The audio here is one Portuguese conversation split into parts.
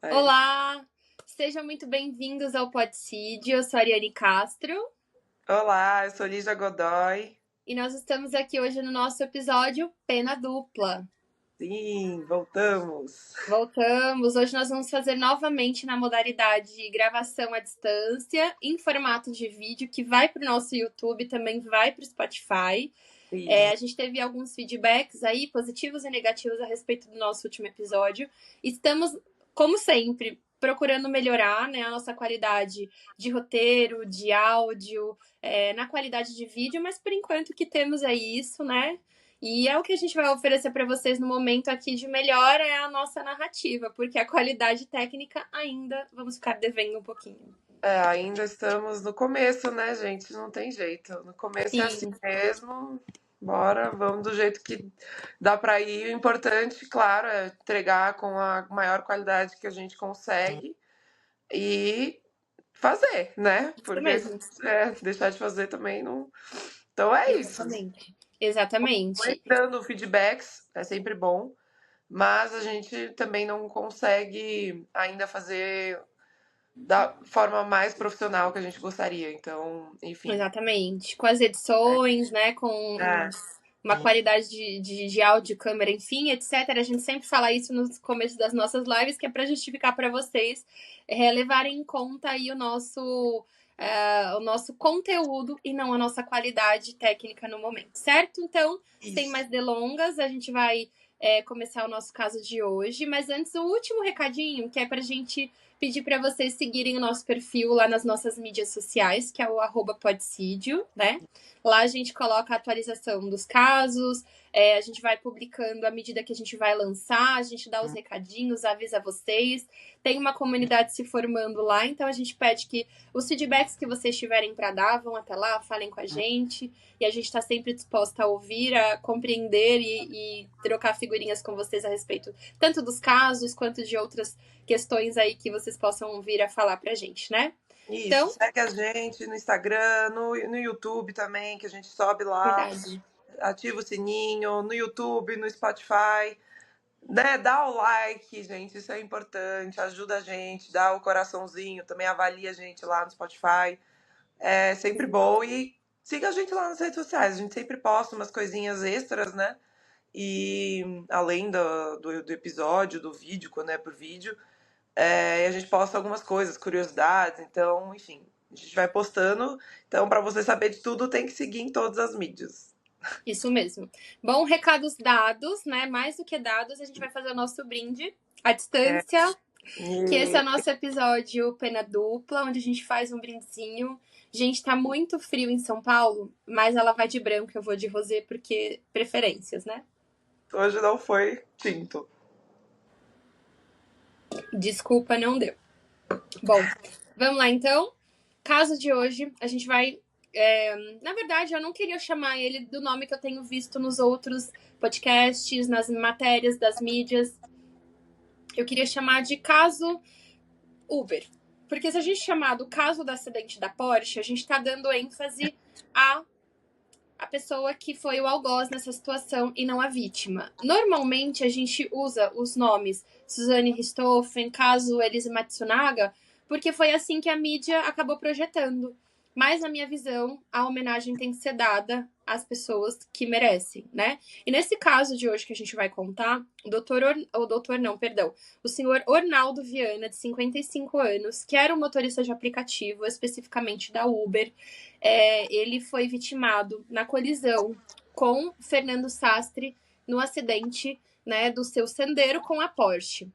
Aí. Olá, sejam muito bem-vindos ao Podcídio. Eu sou a Ariane Castro Olá, eu sou Lígia Godoy. e nós estamos aqui hoje no nosso episódio Pena Dupla. Sim, voltamos. Voltamos. Hoje nós vamos fazer novamente na modalidade de gravação à distância, em formato de vídeo, que vai para o nosso YouTube, também vai para o Spotify. A gente teve alguns feedbacks aí, positivos e negativos, a respeito do nosso último episódio. Estamos, como sempre, procurando melhorar, né, a nossa qualidade de roteiro, de áudio, na qualidade de vídeo, mas por enquanto o que temos é isso, né? E é o que a gente vai oferecer para vocês no momento aqui de melhor é a nossa narrativa, porque a qualidade técnica ainda vamos ficar devendo um pouquinho. Ainda estamos no começo, né, gente? Não tem jeito. No começo é assim Sim, mesmo. Bora, vamos do jeito que dá para ir. O importante, claro, é entregar com a maior qualidade que a gente consegue e fazer, né? isso Porque mesmo. deixar de fazer também não. Então é isso. Exatamente. Exatamente. Dando feedbacks é sempre bom. Mas a gente também não consegue ainda fazer da forma mais profissional que a gente gostaria. Então, enfim. Exatamente. Com as edições, né? Com É, uma qualidade de áudio, câmera, enfim, etc. A gente sempre fala isso no começo das nossas lives, que é para justificar para vocês levarem em conta aí o nosso conteúdo e não a nossa qualidade técnica no momento, certo? Então, sem isso. mais delongas, a gente vai começar o nosso caso de hoje. Mas antes, o último recadinho, que é pra gente pedir para vocês seguirem o nosso perfil lá nas nossas mídias sociais, que é o @podcídio, né? Lá a gente coloca a atualização dos casos, a gente vai publicando à medida que a gente vai lançar, a gente dá os recadinhos, avisa vocês. Tem uma comunidade se formando lá, então a gente pede que os feedbacks que vocês tiverem para dar, vão até lá, falem com a gente. E a gente está sempre disposta a ouvir, a compreender e trocar figurinhas com vocês a respeito tanto dos casos quanto de outras questões aí que vocês possam vir a falar pra gente, né? Isso, Então, segue a gente no Instagram, no YouTube também, que a gente sobe lá, verdade. ativa o sininho, no YouTube, no Spotify, né? Dá o like, gente, isso é importante, ajuda a gente, dá o coraçãozinho, também avalia a gente lá no Spotify. É sempre bom. E siga a gente lá nas redes sociais. A gente sempre posta umas coisinhas extras, né? E além do episódio, do vídeo, quando é por vídeo, a gente posta algumas coisas, curiosidades. Então, enfim, a gente vai postando. Então, para você saber de tudo, tem que seguir em todas as mídias. Isso mesmo. Bom, recados dados, né? Mais do que dados, a gente vai fazer o nosso brinde à É, distância, que esse é o e nosso episódio Pena Dupla, onde a gente faz um brindezinho. Gente, tá muito frio em São Paulo, mas ela vai de branco, eu vou de rosé, porque preferências, né? hoje não foi tinto. Desculpa, não deu. Bom, vamos lá então. Caso de hoje, a gente vai. Na verdade, eu não queria chamar ele do nome que eu tenho visto nos outros podcasts, nas matérias das mídias. Eu queria chamar de caso Uber. Porque se a gente chamar do caso do acidente da Porsche, a gente está dando ênfase a pessoa que foi o algoz nessa situação e não a vítima. Normalmente a gente usa os nomes Suzane Richthofen, caso Elise Matsunaga, porque foi assim que a mídia acabou projetando. Mas, na minha visão, a homenagem tem que ser dada às pessoas que merecem, né? E nesse caso de hoje que a gente vai contar, o senhor Ornaldo Viana, de 55 anos, que era um motorista de aplicativo, especificamente da Uber, ele foi vitimado na colisão com Fernando Sastre no acidente, né, do seu Sandero com a Porsche.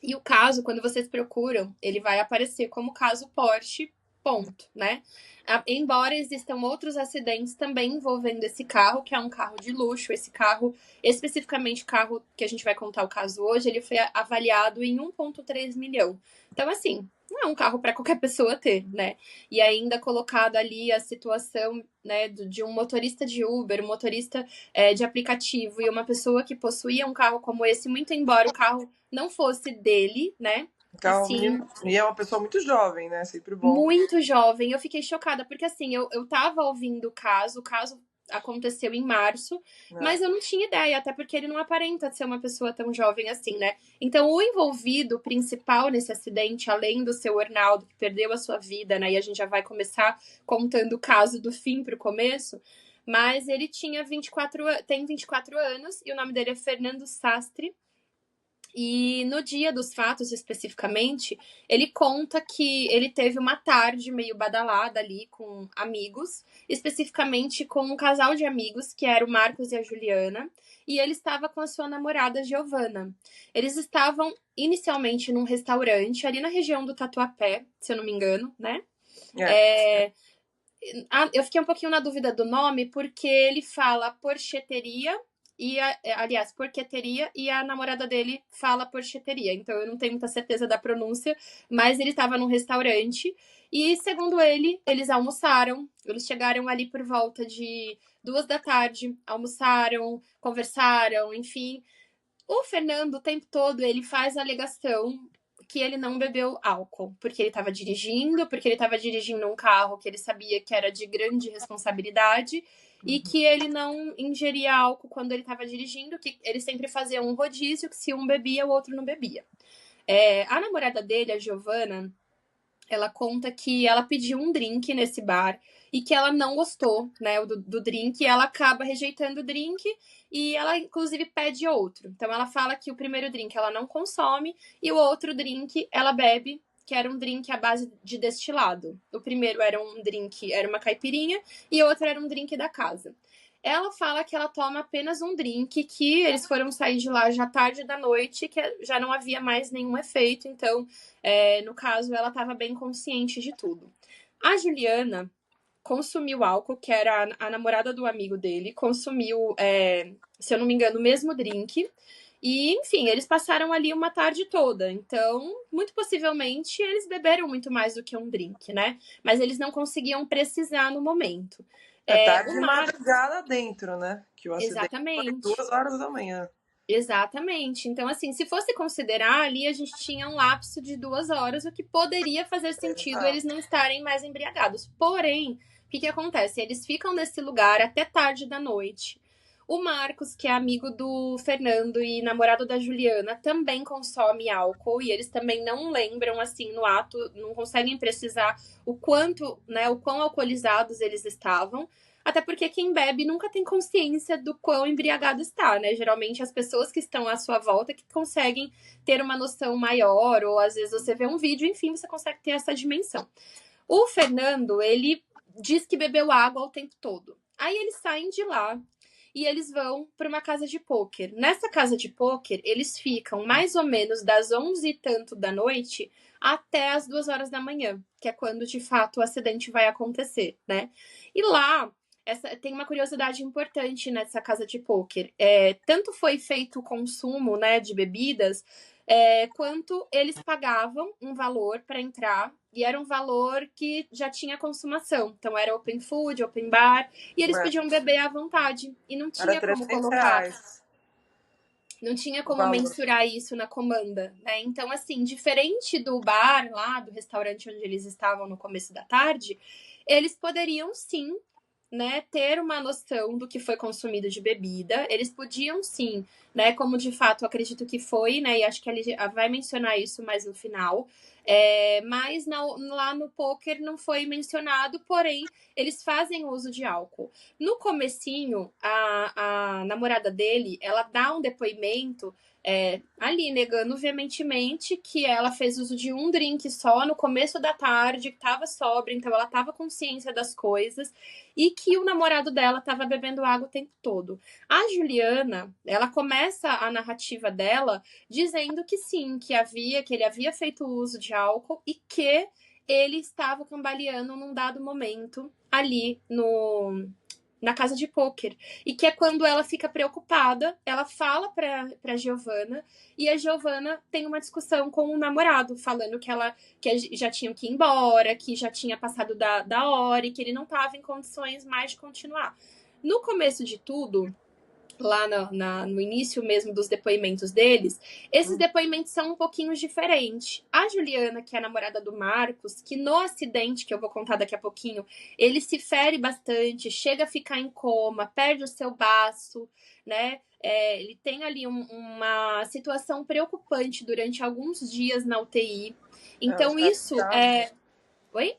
E o caso, quando vocês procuram, ele vai aparecer como caso Porsche, ponto, né? Embora existam outros acidentes também envolvendo esse carro, que é um carro de luxo. Esse carro, especificamente o carro que a gente vai contar o caso hoje, ele foi avaliado em 1,3 milhão. Então, assim, não é um carro para qualquer pessoa ter, né? E ainda colocado ali a situação, né, de um motorista de Uber, um motorista de aplicativo e uma pessoa que possuía um carro como esse, muito embora o carro não fosse dele, né? E Então, sim, e é uma pessoa muito jovem, né? Sempre bom. muito jovem. Eu fiquei chocada, porque assim, eu tava ouvindo o caso aconteceu em março, mas eu não tinha ideia, até porque ele não aparenta ser uma pessoa tão jovem assim, né? Então, o envolvido principal nesse acidente, além do seu Arnaldo, que perdeu a sua vida, né? E a gente já vai começar contando o caso do fim para o começo, mas ele tem 24 anos e o nome dele é Fernando Sastre. E no dia dos fatos, especificamente, ele conta que ele teve uma tarde meio badalada ali com amigos, especificamente com um casal de amigos, que era o Marcos e a Juliana, e ele estava com a sua namorada Giovana. Eles estavam inicialmente num restaurante ali na região do Tatuapé, se eu não me engano, né? Eu fiquei um pouquinho na dúvida do nome, porque ele fala porcheteria aliás, porqueteria, e a namorada dele fala porcheteria. Então eu não tenho muita certeza da pronúncia, mas ele estava num restaurante e, segundo ele, eles almoçaram. Eles chegaram ali por volta de 2 da tarde, almoçaram, conversaram, enfim. O Fernando, o tempo todo, ele faz a alegação que ele não bebeu álcool, porque ele estava dirigindo um carro que ele sabia que era de grande responsabilidade e que ele não ingeria álcool quando ele estava dirigindo, que ele sempre fazia um rodízio, que se um bebia, o outro não bebia. A namorada dele, a Giovana, ela conta que ela pediu um drink nesse bar e que ela não gostou, né, do drink, e ela acaba rejeitando o drink e ela, inclusive, pede outro. Então, ela fala que o primeiro drink ela não consome e o outro drink ela bebe, que era um drink à base de destilado. O primeiro era um drink, era uma caipirinha, e o outro era um drink da casa. Ela fala que ela toma apenas um drink, que eles foram sair de lá já tarde da noite, que já não havia mais nenhum efeito, então, no caso, ela estava bem consciente de tudo. A Juliana consumiu álcool, que era a namorada do amigo dele, consumiu, se eu não me engano, o mesmo drink. E, enfim, eles passaram ali uma tarde toda. Então, muito possivelmente, eles beberam muito mais do que um drink, né? Mas eles não conseguiam precisar no momento. Tarde O de Marcos, madrugada dentro, né? Que o acidente foi exatamente. 2 horas da manhã. Exatamente. Então, assim, se fosse considerar ali, a gente tinha um lapso de 2 horas, o que poderia fazer sentido eles Exato. não estarem mais embriagados. Porém, o que acontece? Eles ficam nesse lugar até tarde da noite. O Marcos, que é amigo do Fernando e namorado da Juliana, também consome álcool e eles também não lembram, assim, no ato, não conseguem precisar o quanto, né, o quão alcoolizados eles estavam. Até porque quem bebe nunca tem consciência do quão embriagado está, né? Geralmente as pessoas que estão à sua volta que conseguem ter uma noção maior, ou às vezes você vê um vídeo, enfim, você consegue ter essa dimensão. O Fernando, ele diz que bebeu água o tempo todo. Aí eles saem de lá e eles vão para uma casa de pôquer. Nessa casa de pôquer, eles ficam mais ou menos das 11 e tanto da noite até as 2 horas da manhã, que é quando de fato o acidente vai acontecer, né? E lá tem uma curiosidade importante nessa casa de pôquer. Tanto foi feito o consumo, né, de bebidas, quanto eles pagavam um valor para entrar, e era um valor que já tinha consumação. Então era open food, open bar, e eles podiam beber à vontade. E não Era tinha como 300 colocar, reais não tinha o como valor. mensurar isso na comanda, né? Então, assim, diferente do bar lá, do restaurante onde eles estavam no começo da tarde, eles poderiam sim, né, ter uma noção do que foi consumido de bebida. Eles podiam sim, né, como de fato acredito que foi, né, e acho que ele vai mencionar isso mais no final. Mas lá no poker não foi mencionado, porém eles fazem uso de álcool. No comecinho, a namorada dele, ela dá um depoimento ali, negando veementemente que ela fez uso de um drink só no começo da tarde, que estava sóbria, então ela estava consciência das coisas, e que o namorado dela estava bebendo água o tempo todo. A Juliana, ela começa a narrativa dela dizendo que sim, que ele havia feito uso de álcool e que ele estava cambaleando num dado momento ali na casa de pôquer. E que é quando ela fica preocupada, ela fala pra Giovana, e a Giovana tem uma discussão com o namorado, falando que já tinham que ir embora, que já tinha passado da hora e que ele não estava em condições mais de continuar. No começo de tudo, lá no início mesmo dos depoimentos deles, esses depoimentos são um pouquinho diferentes. A Juliana, que é a namorada do Marcos, que no acidente, que eu vou contar daqui a pouquinho, ele se fere bastante, chega a ficar em coma, perde o seu baço, né? Ele tem ali uma situação preocupante durante alguns dias na UTI. É, o Então, estado isso grave. é. Oi?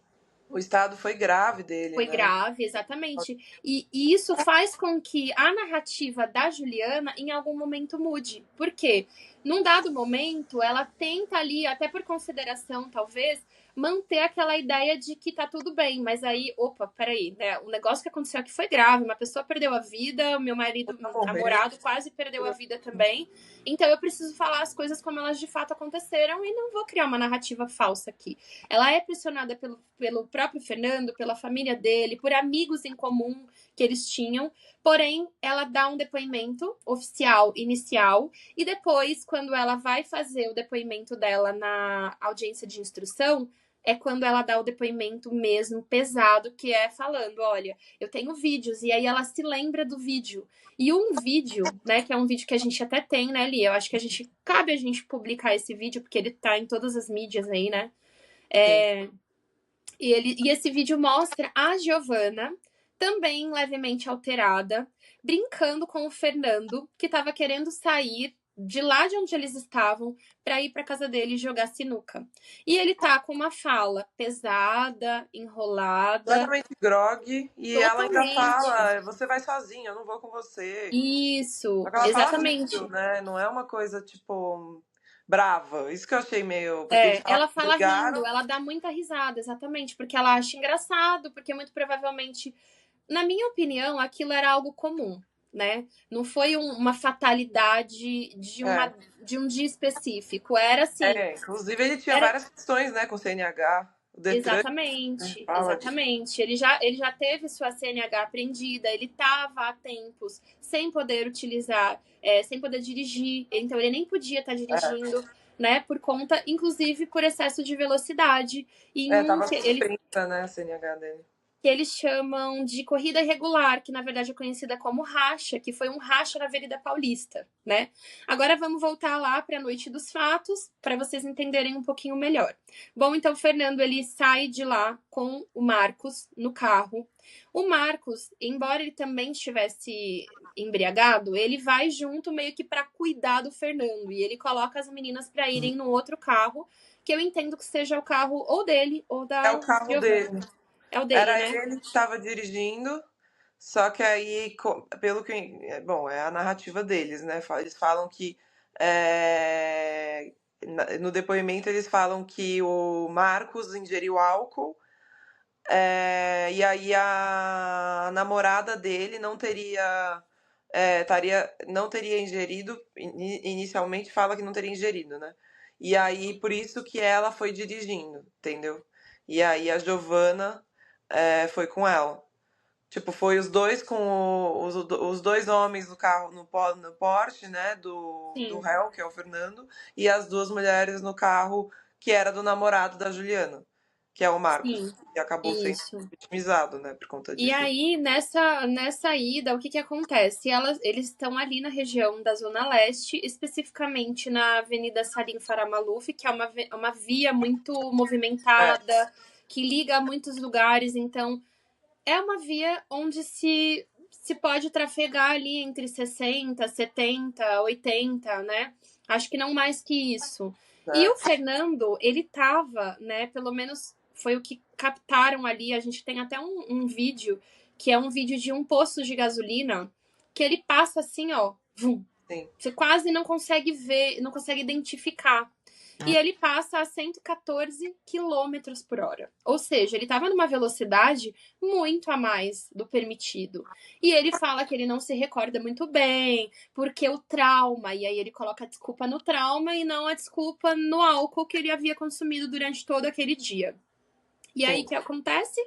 O estado foi grave dele, Foi né? grave, exatamente. E isso faz com que a narrativa da Juliana em algum momento mude. Por quê? Num dado momento, ela tenta ali, até por consideração, talvez, manter aquela ideia de que tá tudo bem. Mas aí, opa, peraí, né? O negócio que aconteceu aqui foi grave. Uma pessoa perdeu a vida, o meu marido, Tá morrendo. namorado, quase perdeu a vida também. Então eu preciso falar as coisas como elas de fato aconteceram e não vou criar uma narrativa falsa aqui. Ela é pressionada pelo próprio Fernando, pela família dele, por amigos em comum que eles tinham. Porém, ela dá um depoimento oficial, inicial, e depois, quando ela vai fazer o depoimento dela na audiência de instrução, é quando ela dá o depoimento mesmo pesado, que é falando, olha, eu tenho vídeos, e aí ela se lembra do vídeo. E um vídeo, né, que é um vídeo que a gente até tem, né, Lia? Eu acho que cabe a gente publicar esse vídeo, porque ele tá em todas as mídias aí, né? Sim. E esse vídeo mostra a Giovanna, também levemente alterada, brincando com o Fernando, que estava querendo sair de lá de onde eles estavam para ir para casa dele e jogar sinuca. E ele tá com uma fala pesada, enrolada, Completamente grog. E ela ainda totalmente. fala: você vai sozinha, eu não vou com você. Só Isso, que ela fala rindo, exatamente. né? Não é uma coisa, tipo, brava. Isso que eu achei meio. Porque eles falam Ela que fala rindo, brigaram. ela dá muita risada, exatamente, porque ela acha engraçado, porque muito provavelmente, na minha opinião, aquilo era algo comum, né? Não foi uma fatalidade É, de um dia específico, era assim, inclusive ele tinha era várias questões, né, com o CNH. O Detran exatamente, fala disso. exatamente. Ele já teve sua CNH apreendida, ele estava há tempos sem poder utilizar, sem poder dirigir, então ele nem podia estar É, dirigindo, né, por conta, inclusive por excesso de velocidade, e em um tava que ele suspensa, né, a CNH dele. que eles chamam de corrida irregular, que na verdade é conhecida como racha, que foi um racha na Avenida Paulista, né? Agora vamos voltar lá para a noite dos fatos, para vocês entenderem um pouquinho melhor. Bom, então o Fernando ele sai de lá com o Marcos no carro. O Marcos, embora ele também estivesse embriagado, ele vai junto meio que para cuidar do Fernando e ele coloca as meninas para irem no outro carro, que eu entendo que seja o carro ou dele ou É o da carro Giovanna. dele. É o dele, Era né? ele que estava dirigindo, só que aí, pelo que. Bom, é a narrativa deles, né? Eles falam que. No depoimento, eles falam que o Marcos ingeriu álcool, e aí a namorada dele não teria ingerido. Inicialmente fala que não teria ingerido, né? E aí, por isso que ela foi dirigindo, entendeu? E aí a Giovanna foi com ela. Tipo, foi os dois com os dois homens no carro, no Porsche, né? Do Sim, réu, que é o Fernando, e as duas mulheres no carro que era do namorado da Juliana, que é o Marcos, sim, que acabou sendo isso. vitimizado, né? Por conta E disso. aí, nessa ida, o que que acontece? Eles estão ali na região da Zona Leste, especificamente na Avenida Salim Farah Maluf, que é uma via muito É, movimentada, que liga a muitos lugares. Então, é uma via onde se pode trafegar ali entre 60, 70, 80, né? Acho que não mais que isso. E o é. Fernando, ele tava, né? Pelo menos foi o que captaram ali. A gente tem até um vídeo, que é um vídeo de um posto de gasolina, que ele passa assim, ó. Vum. Sim. Você quase não consegue ver, não consegue identificar. E ele passa a 114 quilômetros por hora. Ou seja, ele estava numa velocidade muito a mais do permitido. E ele fala que ele não se recorda muito bem, porque o trauma, e aí ele coloca a desculpa no trauma e não a desculpa no álcool que ele havia consumido durante todo aquele dia. E aí o Sim. que acontece?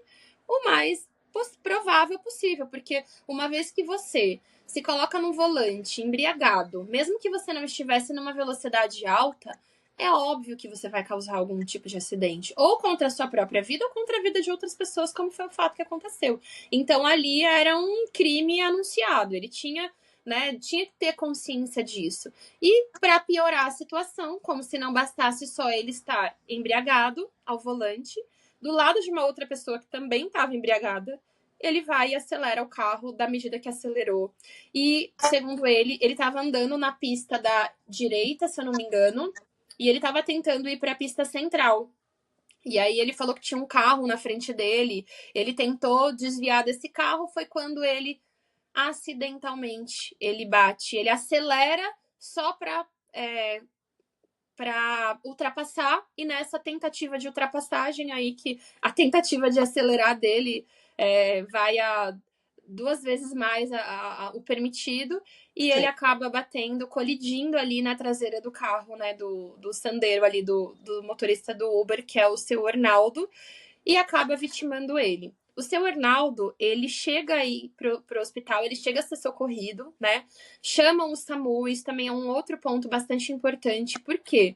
O mais provável possível, porque uma vez que você se coloca num volante embriagado, mesmo que você não estivesse numa velocidade alta, é óbvio que você vai causar algum tipo de acidente, ou contra a sua própria vida, ou contra a vida de outras pessoas, como foi o fato que aconteceu. Então ali era um crime anunciado. Ele tinha, né? Tinha que ter consciência disso. E para piorar a situação, como se não bastasse só ele estar embriagado ao volante, do lado de uma outra pessoa que também estava embriagada, ele vai e acelera o carro da medida que acelerou. E, segundo ele estava andando na pista da direita, se eu não me engano, e ele estava tentando ir para a pista central. E aí ele falou que tinha um carro na frente dele, ele tentou desviar desse carro, foi quando ele acidentalmente ele bate, ele acelera só para ultrapassar, e nessa tentativa de ultrapassagem aí que a tentativa de acelerar dele vai a 2 vezes mais o permitido, e ele Sim. acaba batendo, colidindo ali na traseira do carro, né, do Sandero ali, do motorista do Uber, que é o seu Arnaldo, e acaba vitimando ele. O seu Arnaldo, ele chega aí pro hospital, ele chega a ser socorrido, né? Chamam o SAMU, isso também é um outro ponto bastante importante, porque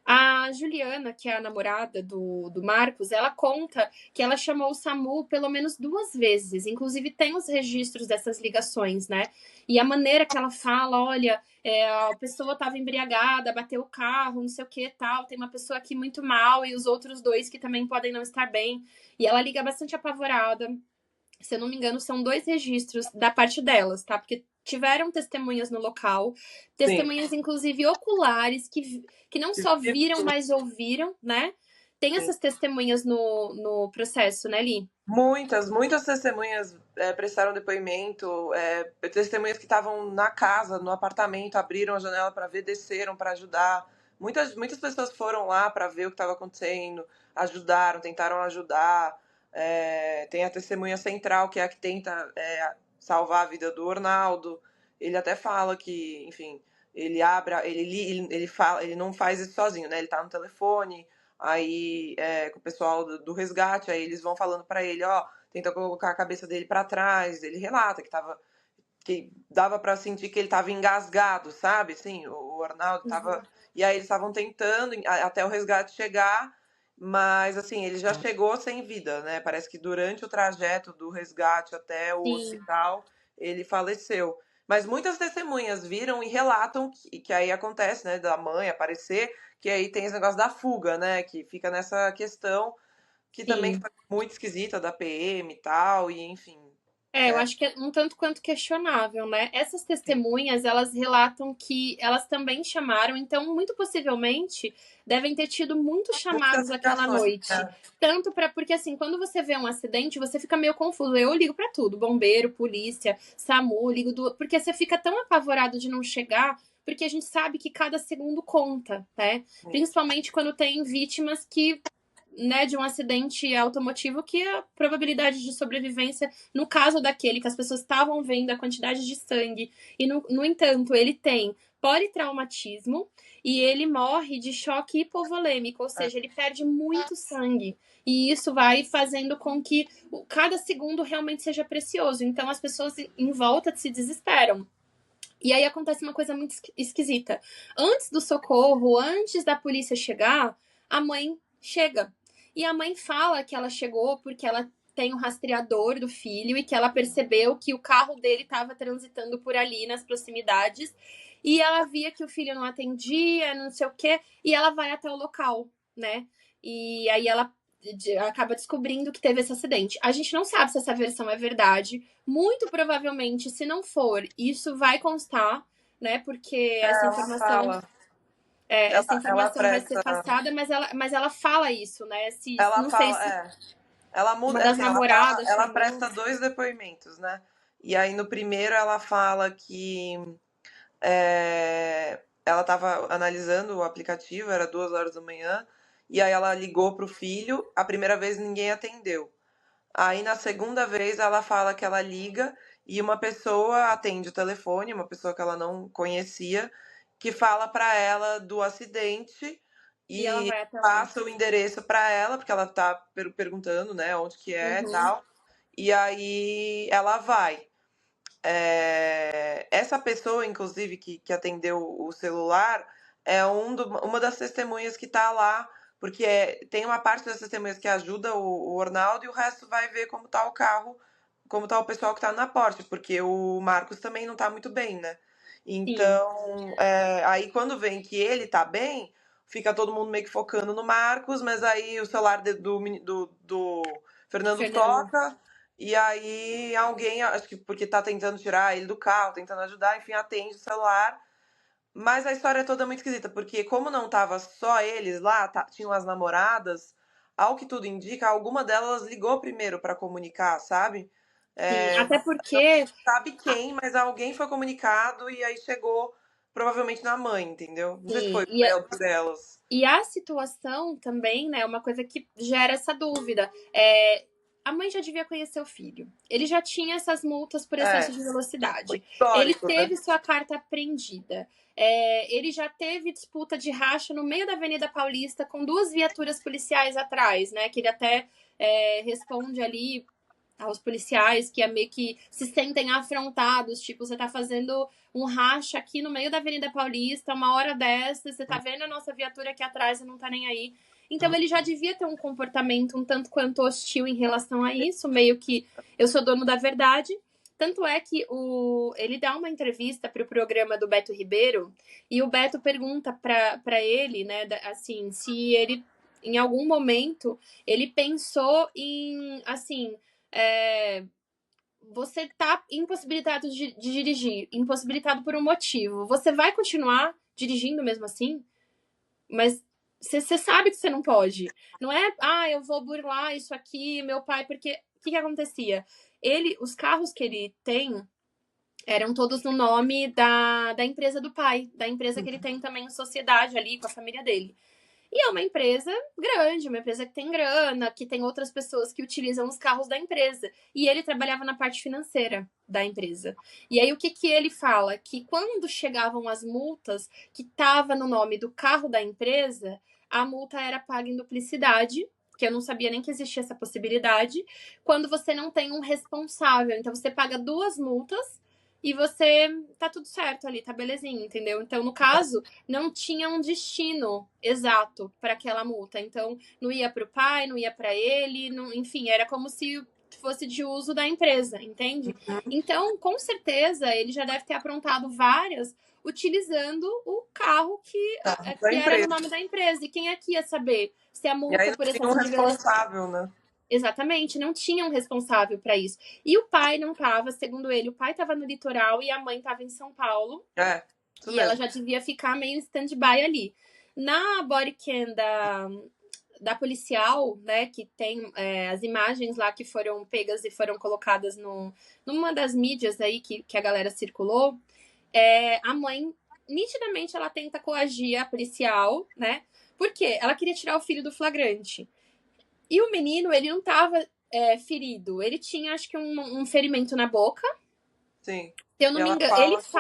a Juliana, que é a namorada do Marcos, ela conta que ela chamou o SAMU pelo menos 2 vezes. Inclusive, tem os registros dessas ligações, né? E a maneira que ela fala, olha, a pessoa estava embriagada, bateu o carro, não sei o que tal, tem uma pessoa aqui muito mal e os outros dois que também podem não estar bem. E ela liga bastante apavorada. Se eu não me engano, são 2 registros da parte delas, tá? Porque tiveram testemunhas no local, Sim. testemunhas, inclusive, oculares, que não só viram, mas ouviram, né? Tem Sim. essas testemunhas no processo, né, Li? Muitas testemunhas prestaram depoimento, testemunhas que estavam na casa, no apartamento, abriram a janela para ver, desceram para ajudar. Muitas pessoas foram lá para ver o que estava acontecendo, ajudaram, tentaram ajudar. Tem a testemunha central, que é a que tenta salvar a vida do Ornaldo. Ele até fala que, enfim, ele abre, ele fala, ele não faz isso sozinho, né? Ele tá no telefone. Aí, com o pessoal do resgate, aí eles vão falando pra ele, ó, tenta colocar a cabeça dele pra trás. Ele relata que dava pra sentir que ele tava engasgado, sabe? Assim, o Arnaldo tava. E aí eles estavam tentando até o resgate chegar, mas assim, ele já chegou sem vida, né? Parece que durante o trajeto do resgate até o Sim. hospital, ele faleceu. Mas muitas testemunhas viram e relatam que aí acontece, né, da mãe aparecer, que aí tem esse negócio da fuga, né? Que fica nessa questão que também Sim. foi muito esquisita da PM e tal, e enfim. Eu acho que é um tanto quanto questionável, né? Essas testemunhas, elas relatam que elas também chamaram, então, muito possivelmente, devem ter tido muitos chamados Muitas aquela ligações. noite. Tanto para porque, assim, quando você vê um acidente, você fica meio confuso. Eu ligo para tudo: bombeiro, polícia, SAMU, porque você fica tão apavorado de não chegar, porque a gente sabe que cada segundo conta, né? Principalmente quando tem vítimas que, né, de um acidente automotivo, que a probabilidade de sobrevivência, no caso daquele que as pessoas estavam vendo a quantidade de sangue, e no entanto ele tem politraumatismo e ele morre de choque hipovolêmico, ou seja, ele perde muito sangue. E isso vai fazendo com que cada segundo realmente seja precioso. Então as pessoas em volta se desesperam. E aí acontece uma coisa muito esquisita. Antes do socorro, antes da polícia chegar, a mãe chega. E a mãe fala que ela chegou porque ela tem o rastreador do filho e que ela percebeu que o carro dele estava transitando por ali nas proximidades. E ela via que o filho não atendia, não sei o quê, e ela vai até o local, né? E aí ela acaba descobrindo que teve esse acidente. A gente não sabe se essa versão é verdade. Muito provavelmente, se não for, isso vai constar, né? Porque essa informação Ela vai ser presta. passada, mas ela fala isso, né? Se, Ela não sei fala, se ela uma muda, das assim, namoradas ela chamou. presta dois depoimentos, né? E aí no primeiro ela fala que ela estava analisando o aplicativo, era 2 horas da manhã, e aí ela ligou pro filho, a primeira vez ninguém atendeu. Aí na segunda vez ela fala que ela liga e uma pessoa atende o telefone, uma pessoa que ela não conhecia, que fala para ela do acidente E ela e vai até lá. passa o endereço para ela, porque ela tá perguntando, né, onde que é e Uhum. tal. E aí ela vai. Essa pessoa, inclusive, que atendeu o celular, é uma das testemunhas que tá lá, porque tem uma parte das testemunhas que ajuda o Ornaldo e o resto vai ver como tá o carro como tá o pessoal que tá na Porsche, porque o Marcos também não tá muito bem, né? Sim, Então, aí quando vem que ele tá bem, fica todo mundo meio que focando no Marcos, mas aí o celular do Fernando Fernando. toca, e aí alguém, acho que porque tá tentando tirar ele do carro, tentando ajudar, enfim, atende o celular. Mas a história é toda muito esquisita, porque como não tava só eles lá, tinham as namoradas, ao que tudo indica, alguma delas ligou primeiro pra comunicar, sabe? Sim, É, até porque sabe quem, mas alguém foi comunicado e aí chegou provavelmente na mãe, entendeu? Não sei se sim, foi por delas. e a situação também, né, é uma coisa que gera essa dúvida. A mãe já devia conhecer o filho. Ele já tinha essas multas por excesso É, de o velocidade. Ele histórico, né? teve sua carta apreendida. Ele já teve disputa de racha no meio da Avenida Paulista com duas viaturas policiais atrás, né? Que ele até responde ali aos policiais que é meio que se sentem afrontados, tipo, você tá fazendo um racha aqui no meio da Avenida Paulista, uma hora dessa, você tá vendo a nossa viatura aqui atrás e não tá nem aí. Então ele já devia ter um comportamento um tanto quanto hostil em relação a isso, meio que eu sou dono da verdade. Tanto é que ele dá uma entrevista para o programa do Beto Ribeiro e o Beto pergunta para ele, né, assim, se ele em algum momento ele pensou em, assim, é, você tá impossibilitado de dirigir, impossibilitado por um motivo. Você vai continuar dirigindo mesmo assim? Mas você sabe que você não pode. Não é, eu vou burlar isso aqui, meu pai, porque o que acontecia? Os carros que ele tem eram todos no nome da empresa do pai, da empresa que ele tem também em sociedade ali com a família dele. E é uma empresa grande, uma empresa que tem grana, que tem outras pessoas que utilizam os carros da empresa. E ele trabalhava na parte financeira da empresa. E aí o que ele fala? Que quando chegavam as multas que estava no nome do carro da empresa, a multa era paga em duplicidade, que eu não sabia nem que existia essa possibilidade, quando você não tem um responsável. Então você paga duas multas e você tá tudo certo ali, tá belezinha, entendeu? Então, no caso, não tinha um destino exato para aquela multa. Então, não ia para o pai, não ia para ele, não, enfim, era como se fosse de uso da empresa, entende? Então, com certeza, ele já deve ter aprontado várias utilizando o carro Tá, da que era no empresa. nome da empresa. E quem é que ia saber se a E aí multa não por tinha um excesso de velocidade. responsável, né? Exatamente, não tinha um responsável para isso. E o pai não estava, segundo ele, o pai estava no litoral e a mãe estava em São Paulo. É, isso E ela mesmo. já devia ficar meio em stand-by ali. Na bodycam da policial, né, que tem as imagens lá que foram pegas e foram colocadas numa das mídias aí que a galera circulou, a mãe, nitidamente, ela tenta coagir a policial, né, porque ela queria tirar o filho do flagrante. E o menino, ele não tava ferido, ele tinha, acho que um ferimento na boca, Sim. se eu E não me ela engano, fala como se.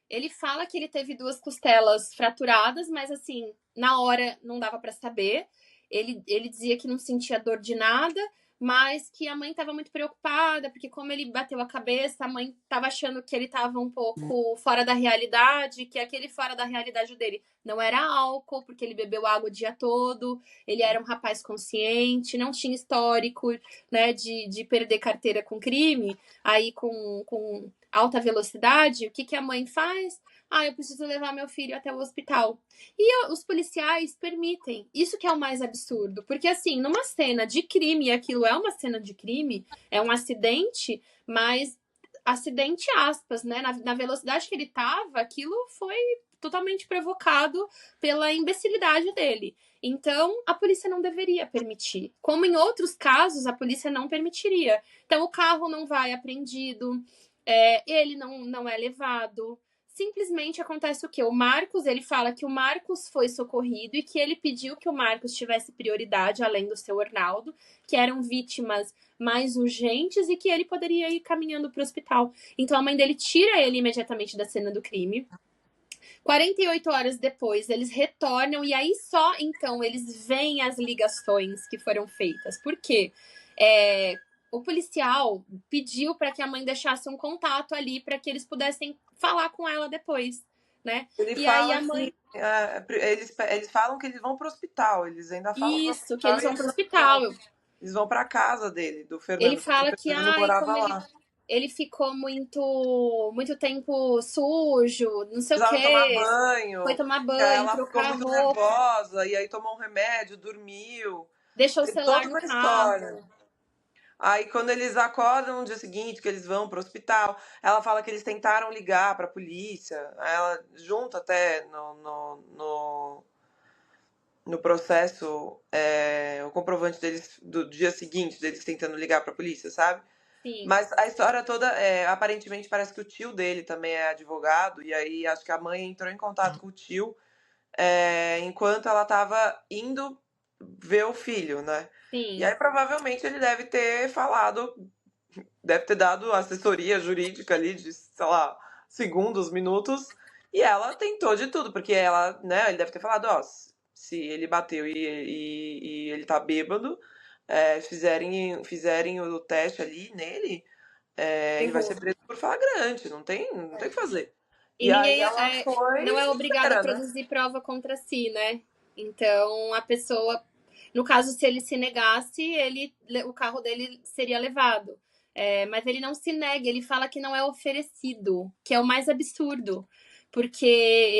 ele fala que ele teve duas costelas fraturadas, mas assim, na hora não dava para saber. Ele dizia que não sentia dor de nada, mas que a mãe estava muito preocupada, porque como ele bateu a cabeça, a mãe estava achando que ele estava um pouco fora da realidade, que aquele fora da realidade dele não era álcool, porque ele bebeu água o dia todo, ele era um rapaz consciente, não tinha histórico, né, de perder carteira com crime, aí com alta velocidade, o que a mãe faz? Eu preciso levar meu filho até o hospital. E os policiais permitem. Isso que é o mais absurdo. Porque, assim, numa cena de crime, e aquilo é uma cena de crime, é um acidente, mas acidente aspas, né? Na velocidade que ele tava, aquilo foi totalmente provocado pela imbecilidade dele. Então, a polícia não deveria permitir. Como em outros casos, a polícia não permitiria. Então, o carro não vai apreendido, ele não é levado. Simplesmente acontece o quê? O Marcos, ele fala que o Marcos foi socorrido e que ele pediu que o Marcos tivesse prioridade, além do seu Arnaldo, que eram vítimas mais urgentes e que ele poderia ir caminhando para o hospital. Então a mãe dele tira ele imediatamente da cena do crime. 48 horas depois, eles retornam e aí só então eles veem as ligações que foram feitas. Por quê? O policial pediu para que a mãe deixasse um contato ali para que eles pudessem falar com ela depois, né? Ele E aí fala a mãe, que eles falam que eles vão pro hospital, eles ainda falam pro isso, que hospital eles e vão eles pro não hospital. vão. Eles vão pra casa dele, do Ele Fernando, porque o fala que, Fernando ai, morava como lá. ele ficou muito tempo sujo, não sei o Precisava tomar quê. Foi banho, tomar que aí banho, ela ficou trocar muito roupa, nervosa, e aí tomou um remédio, dormiu. deixou o Tem celular toda no uma história. carro. Aí quando eles acordam no dia seguinte, que eles vão pro hospital, ela fala que eles tentaram ligar pra polícia. Aí ela junta até no processo o comprovante deles do dia seguinte, deles tentando ligar pra polícia, sabe? Sim. Mas a história toda, aparentemente parece que o tio dele também é advogado, e aí acho que a mãe entrou em contato com o tio enquanto ela tava indo ver o filho, né? E Sim, aí provavelmente ele deve ter falado, deve ter dado assessoria jurídica ali de, sei lá, segundos, minutos, e ela tentou de tudo, porque ela, né, ele deve ter falado, ó, se ele bateu e ele tá bêbado, fizerem o teste ali nele, ele vai errou. ser preso por flagrante, não tem o que fazer. E E aí ninguém ela não foi é obrigado a sincera, né? produzir prova contra si, né? Então, a pessoa, no caso, se ele se negasse, o carro dele seria levado. Mas ele não se nega, ele fala que não é oferecido, que é o mais absurdo. Porque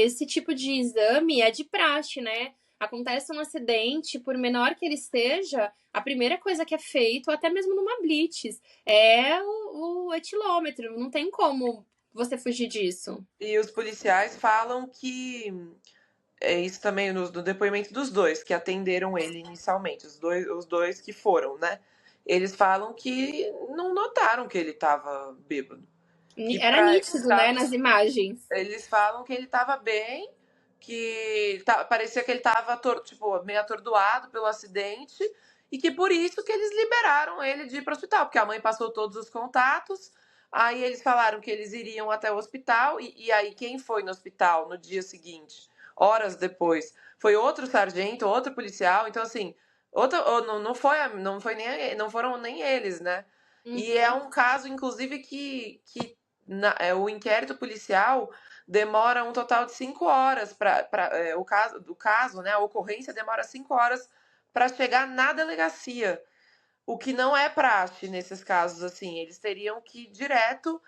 esse tipo de exame é de praxe, né? Acontece um acidente, por menor que ele seja, a primeira coisa que é feito, até mesmo numa blitz, é o etilômetro. Não tem como você fugir disso. E os policiais falam que isso também no depoimento dos dois que atenderam ele inicialmente, os dois que foram, né? Eles falam que não notaram que ele estava bêbado, que Era para nítido, né, nas imagens. eles falam que ele estava bem, que parecia que ele estava tipo, meio atordoado pelo acidente e que por isso que eles liberaram ele de ir para o hospital, porque a mãe passou todos os contatos. Aí eles falaram que eles iriam até o hospital e aí quem foi no hospital no dia seguinte, horas depois, foi outro sargento, outro policial. Então assim, não foi não foram nem eles, né? E é Uhum. um caso, inclusive, que o inquérito policial demora um total de 5 horas o caso do caso, né? A ocorrência demora 5 horas para chegar na delegacia, o que não é praxe nesses casos assim. Eles teriam que ir direto.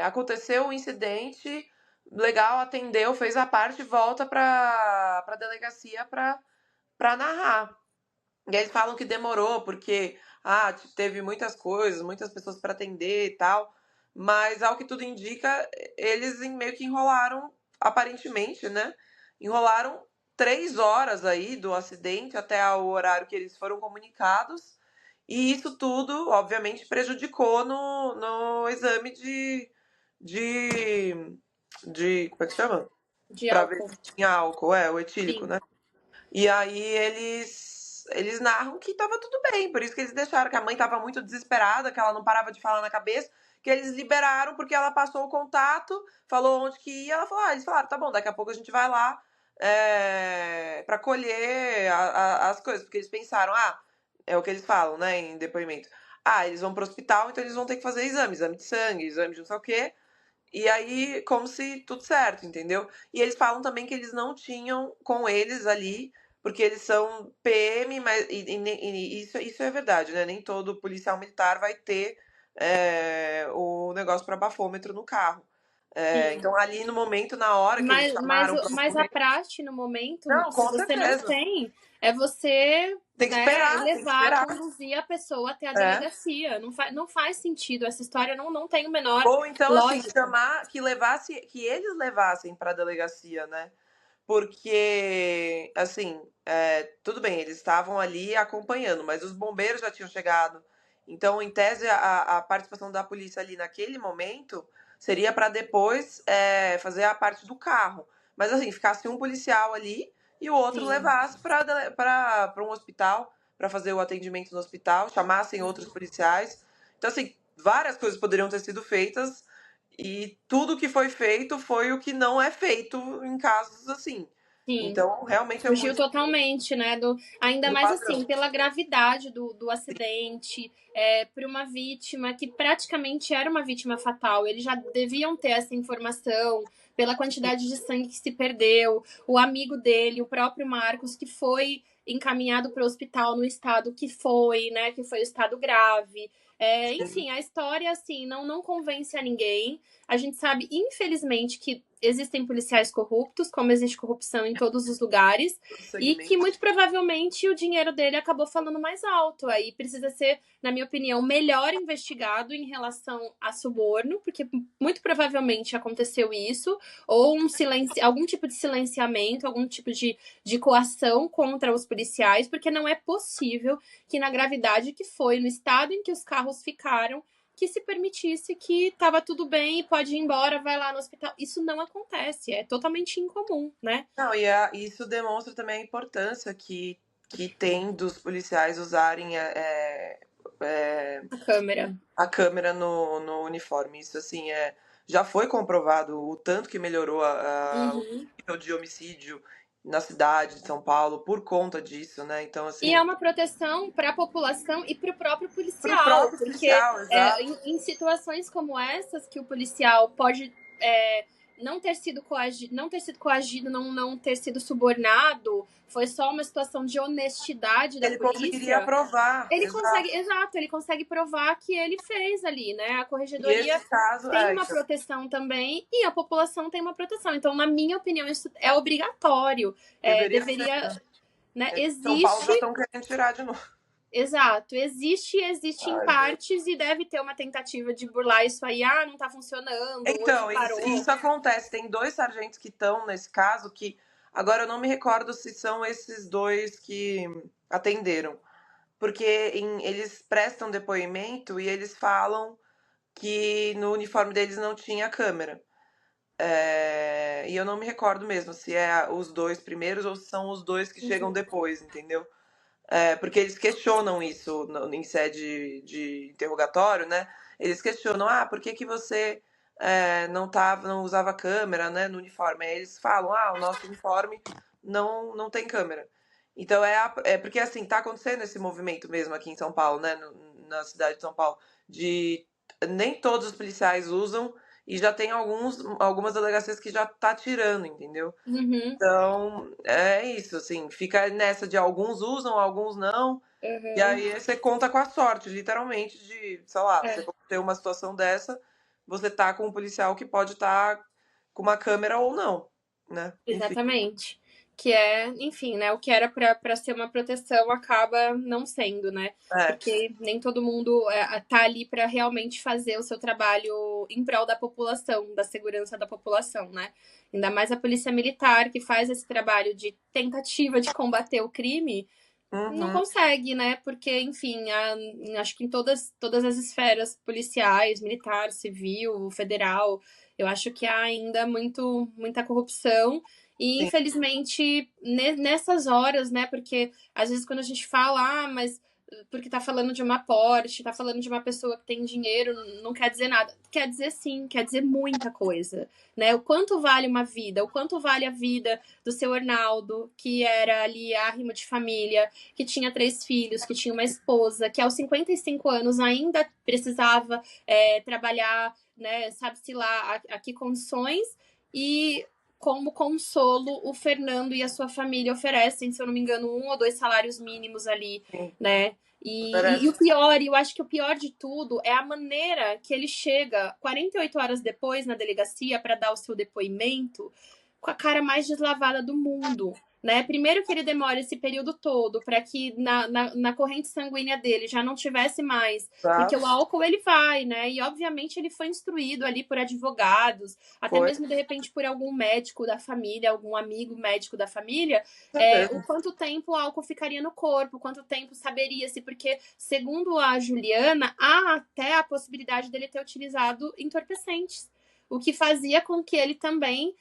Aconteceu o incidente, legal, atendeu, fez a parte, volta para delegacia para narrar. E aí eles falam que demorou porque teve muitas coisas, muitas pessoas para atender e tal, mas ao que tudo indica, eles meio que enrolaram, aparentemente, né? Enrolaram 3 horas aí do acidente até o horário que eles foram comunicados, e isso tudo, obviamente, prejudicou no exame de, como é que chama? De Para ver álcool. se tinha álcool, o etílico, Sim. né? E aí eles narram que tava tudo bem, por isso que eles deixaram, que a mãe tava muito desesperada, que ela não parava de falar na cabeça, que eles liberaram porque ela passou o contato, falou onde que ia, eles falaram, tá bom, daqui a pouco a gente vai lá para colher as coisas, porque eles pensaram, é o que eles falam, né, em depoimento. Eles vão pro hospital, então eles vão ter que fazer exame de sangue, exame de não sei o quê, e aí, como se tudo certo, entendeu? E eles falam também que eles não tinham com eles ali, porque eles são PM, mas isso é verdade, né? Nem todo policial militar vai ter o negócio para bafômetro no carro. Sim. Então, ali no momento, na hora que eles chamaram para Mas a praxe no momento, Não, se com você não certeza. tem, é você, Tem que né, esperar, tem que levar, esperar. conduzir a pessoa até a É. delegacia. Não faz sentido. Essa história não tem o menor Ou então, assim, lógica. chamar, que eles levassem para a delegacia, né? Porque, assim, tudo bem, eles estavam ali acompanhando, mas os bombeiros já tinham chegado. Então, em tese, a participação da polícia ali naquele momento seria para depois fazer a parte do carro. Mas, assim, ficasse um policial ali e o outro Sim, levasse para um hospital, para fazer o atendimento no hospital, chamassem outros policiais. Então, assim, várias coisas poderiam ter sido feitas e tudo que foi feito foi o que não é feito em casos assim. sim. Então, realmente é Fugiu muito totalmente, né? Ainda do mais assim, padrão. pela gravidade do acidente, por uma vítima que praticamente era uma vítima fatal. Eles já deviam ter essa informação, pela quantidade de sangue que se perdeu. O amigo dele, o próprio Marcos, que foi encaminhado para o hospital no estado que foi, né? Que foi o estado grave. Enfim, a história, assim, não convence a ninguém. A gente sabe, infelizmente, que existem policiais corruptos, como existe corrupção em todos os lugares, e que Segmento. muito provavelmente o dinheiro dele acabou falando mais alto. Aí precisa ser, na minha opinião, melhor investigado em relação a suborno, porque muito provavelmente aconteceu isso, ou algum tipo de silenciamento, algum tipo de coação contra os policiais, porque não é possível que na gravidade que foi, no estado em que os carros ficaram, que se permitisse que estava tudo bem e pode ir embora, vai lá no hospital. Isso não acontece, é totalmente incomum, né? Não, isso demonstra também a importância que tem dos policiais usarem A câmera. a câmera no uniforme. Isso, assim, já foi comprovado o tanto que melhorou o Uhum. nível de homicídio na cidade de São Paulo por conta disso, né? Então, E é assim, uma proteção para a população e para o próprio pro policial, próprio porque policial, exato. em situações como essas, que o policial pode não ter sido coagido, não ter sido subornado, foi só uma situação de honestidade da Ele conseguiria polícia. provar, Ele exato. consegue, exato, ele consegue provar que ele fez ali, né? A E esse corregedoria caso, tem uma isso, proteção também e a população tem uma proteção. Então, na minha opinião, isso é obrigatório. deveria ser, Deveria, né? né? São Paulo Existe, já estão querendo tirar de novo. exato, existe em Ai, gente. partes e deve ter uma tentativa de burlar isso aí. Ah, não tá funcionando, hoje Então, parou. isso acontece. Tem dois sargentos que estão nesse caso que agora eu não me recordo se são esses dois que atenderam. Porque eles prestam depoimento e eles falam que no uniforme deles não tinha câmera. E eu não me recordo mesmo se é os dois primeiros ou se são os dois que chegam Uhum. depois, entendeu? Porque eles questionam isso em sede de interrogatório, né? Eles questionam, por que que você não usava câmera, né, no uniforme? Aí eles falam, o nosso uniforme não tem câmera. Então porque assim, tá acontecendo esse movimento mesmo aqui em São Paulo, né? Na cidade de São Paulo, de nem todos os policiais usam e já tem algumas delegacias que já tá tirando, entendeu? Uhum. Então, é isso, assim, fica nessa de alguns usam, alguns não, e Uhum. aí você conta com a sorte, literalmente, de, sei lá, você É, ter uma situação dessa, você tá com um policial que pode estar com uma câmera ou não, né? Enfim, exatamente. Que enfim, né? O que era para ser uma proteção acaba não sendo, né? é. Porque nem todo mundo tá ali para realmente fazer o seu trabalho em prol da população, da segurança da população, né? Ainda mais a polícia militar que faz esse trabalho de tentativa de combater o crime, não Uhum, consegue, né? Porque, enfim, acho que em todas as esferas policiais, militar, civil, federal, eu acho que há ainda muita corrupção. E, sim. infelizmente, nessas horas, né? Porque às vezes quando a gente fala, mas porque tá falando de uma Porsche, tá falando de uma pessoa que tem dinheiro, não quer dizer nada. Quer dizer sim, quer dizer muita coisa, né? O quanto vale uma vida, o quanto vale a vida do seu Arnaldo, que era ali arrimo de família, que tinha 3 filhos, que tinha uma esposa, que aos 55 anos ainda precisava trabalhar, né? Sabe-se lá a que condições. E como consolo, o Fernando e a sua família oferecem, se eu não me engano, 1 ou 2 salários mínimos ali, Sim, né? E o parece. pior, eu acho que o pior de tudo é a maneira que ele chega 48 horas depois na delegacia para dar o seu depoimento com a cara mais deslavada do mundo. Né? Primeiro que ele demora esse período todo para que na corrente sanguínea dele já não tivesse mais, porque o Exato. álcool ele vai, né? E obviamente ele foi instruído ali por advogados, até Foi, mesmo de repente por algum médico da família, algum amigo médico da família, com o certeza. quanto tempo o álcool ficaria no corpo, quanto tempo saberia-se, porque segundo a Juliana, há até a possibilidade dele ter utilizado entorpecentes, o que fazia com que ele também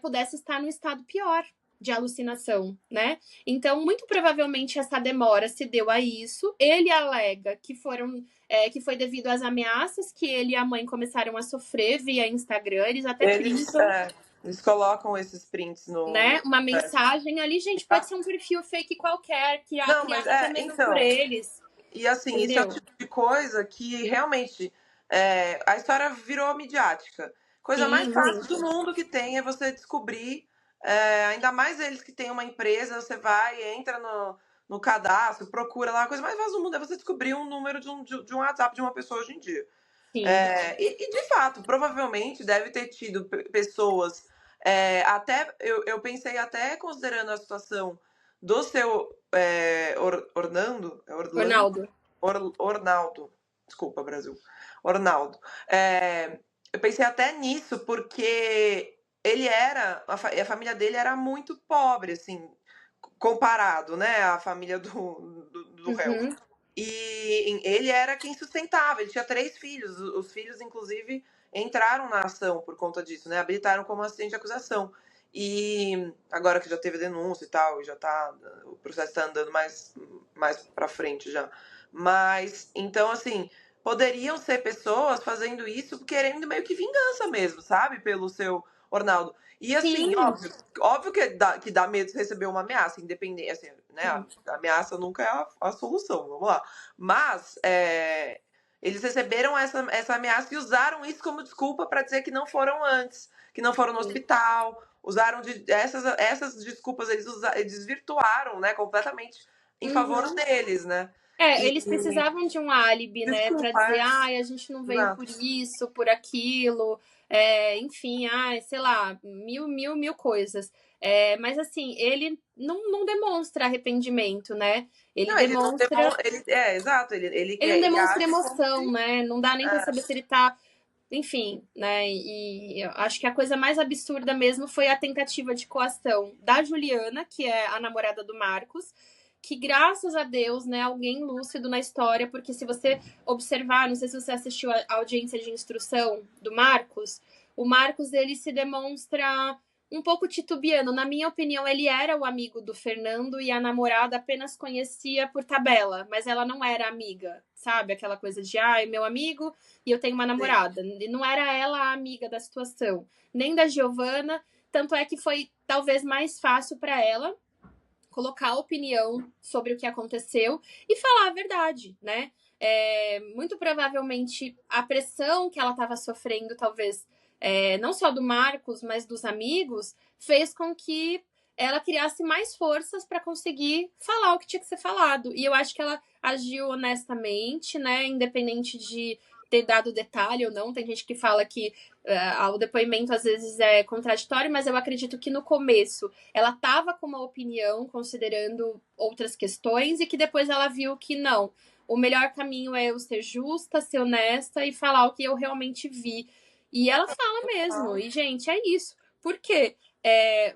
pudesse estar no estado pior de alucinação, né? Então, muito provavelmente essa demora se deu a isso. Ele alega que foi devido às ameaças que ele e a mãe começaram a sofrer via Instagram. Eles até Eles, printam, eles colocam esses prints no. né? Uma mensagem ali, gente, pode ser um perfil fake qualquer, Não, mas criado até mesmo por então. eles, E assim, isso é o entendeu? tipo de coisa que realmente a história virou midiática. Coisa mais Sim, fácil do muito. mundo que tem é você descobrir. Ainda mais eles que têm uma empresa, você vai, entra no cadastro, procura lá, a coisa mais fácil do mundo é você descobrir um número de um WhatsApp de uma pessoa hoje em dia. Sim. E de fato, provavelmente deve ter tido pessoas, até eu pensei até considerando a situação do seu Orlando, Orlando? Ronaldo. Ornaldo, desculpa, Brasil, Ornaldo. Eu pensei até nisso porque ele era, a família dele era muito pobre, assim, comparado, né, à família do réu. Uhum. E ele era quem sustentava, ele tinha 3 filhos, os filhos, inclusive, entraram na ação por conta disso, né? Habilitaram como assistente de acusação. E agora que já teve denúncia e tal, e já tá. O processo tá andando mais pra frente já. Mas, então, assim, poderiam ser pessoas fazendo isso querendo meio que vingança mesmo, sabe? Pelo seu Ornaldo. E assim, Sim. óbvio que dá medo de receber uma ameaça, independente, assim, né? A ameaça nunca é a solução, vamos lá. Mas eles receberam essa ameaça e usaram isso como desculpa para dizer que não foram antes, que não foram no hospital. Usaram essas desculpas, eles desvirtuaram, né, completamente em favor Uhum. deles, né? E Eles precisavam de um álibi, né, para dizer, desculpa, ai, a gente não veio por exato. isso, por aquilo, enfim, ai, sei lá, mil coisas. Mas assim, ele não demonstra arrependimento, né? Ele Não, ele não demonstra, demonstra, exato, ele ele não quer, ele demonstra age como emoção, se. né? Não dá nem para saber se ele tá, enfim, né? E eu acho que a coisa mais absurda mesmo foi a tentativa de coação da Juliana, que é a namorada do Marcos, que graças a Deus, né, alguém lúcido na história, porque se você observar, não sei se você assistiu a audiência de instrução do Marcos, o Marcos ele se demonstra um pouco titubeando. Na minha opinião, ele era o amigo do Fernando e a namorada apenas conhecia por tabela, mas ela não era amiga, sabe? Aquela coisa de, ai, meu amigo e eu tenho uma Sim. namorada. E não era ela a amiga da situação, nem da Giovana, tanto é que foi talvez mais fácil para ela colocar a opinião sobre o que aconteceu e falar a verdade, né? Muito provavelmente a pressão que ela estava sofrendo, talvez não só do Marcos, mas dos amigos, fez com que ela criasse mais forças para conseguir falar o que tinha que ser falado. E eu acho que ela agiu honestamente, né? Independente de ter dado detalhe ou não. Tem gente que fala que o depoimento às vezes é contraditório, mas eu acredito que no começo ela estava com uma opinião, considerando outras questões, e que depois ela viu que não. O melhor caminho é eu ser justa, ser honesta e falar o que eu realmente vi. E ela fala mesmo. E, gente, é isso. Por quê?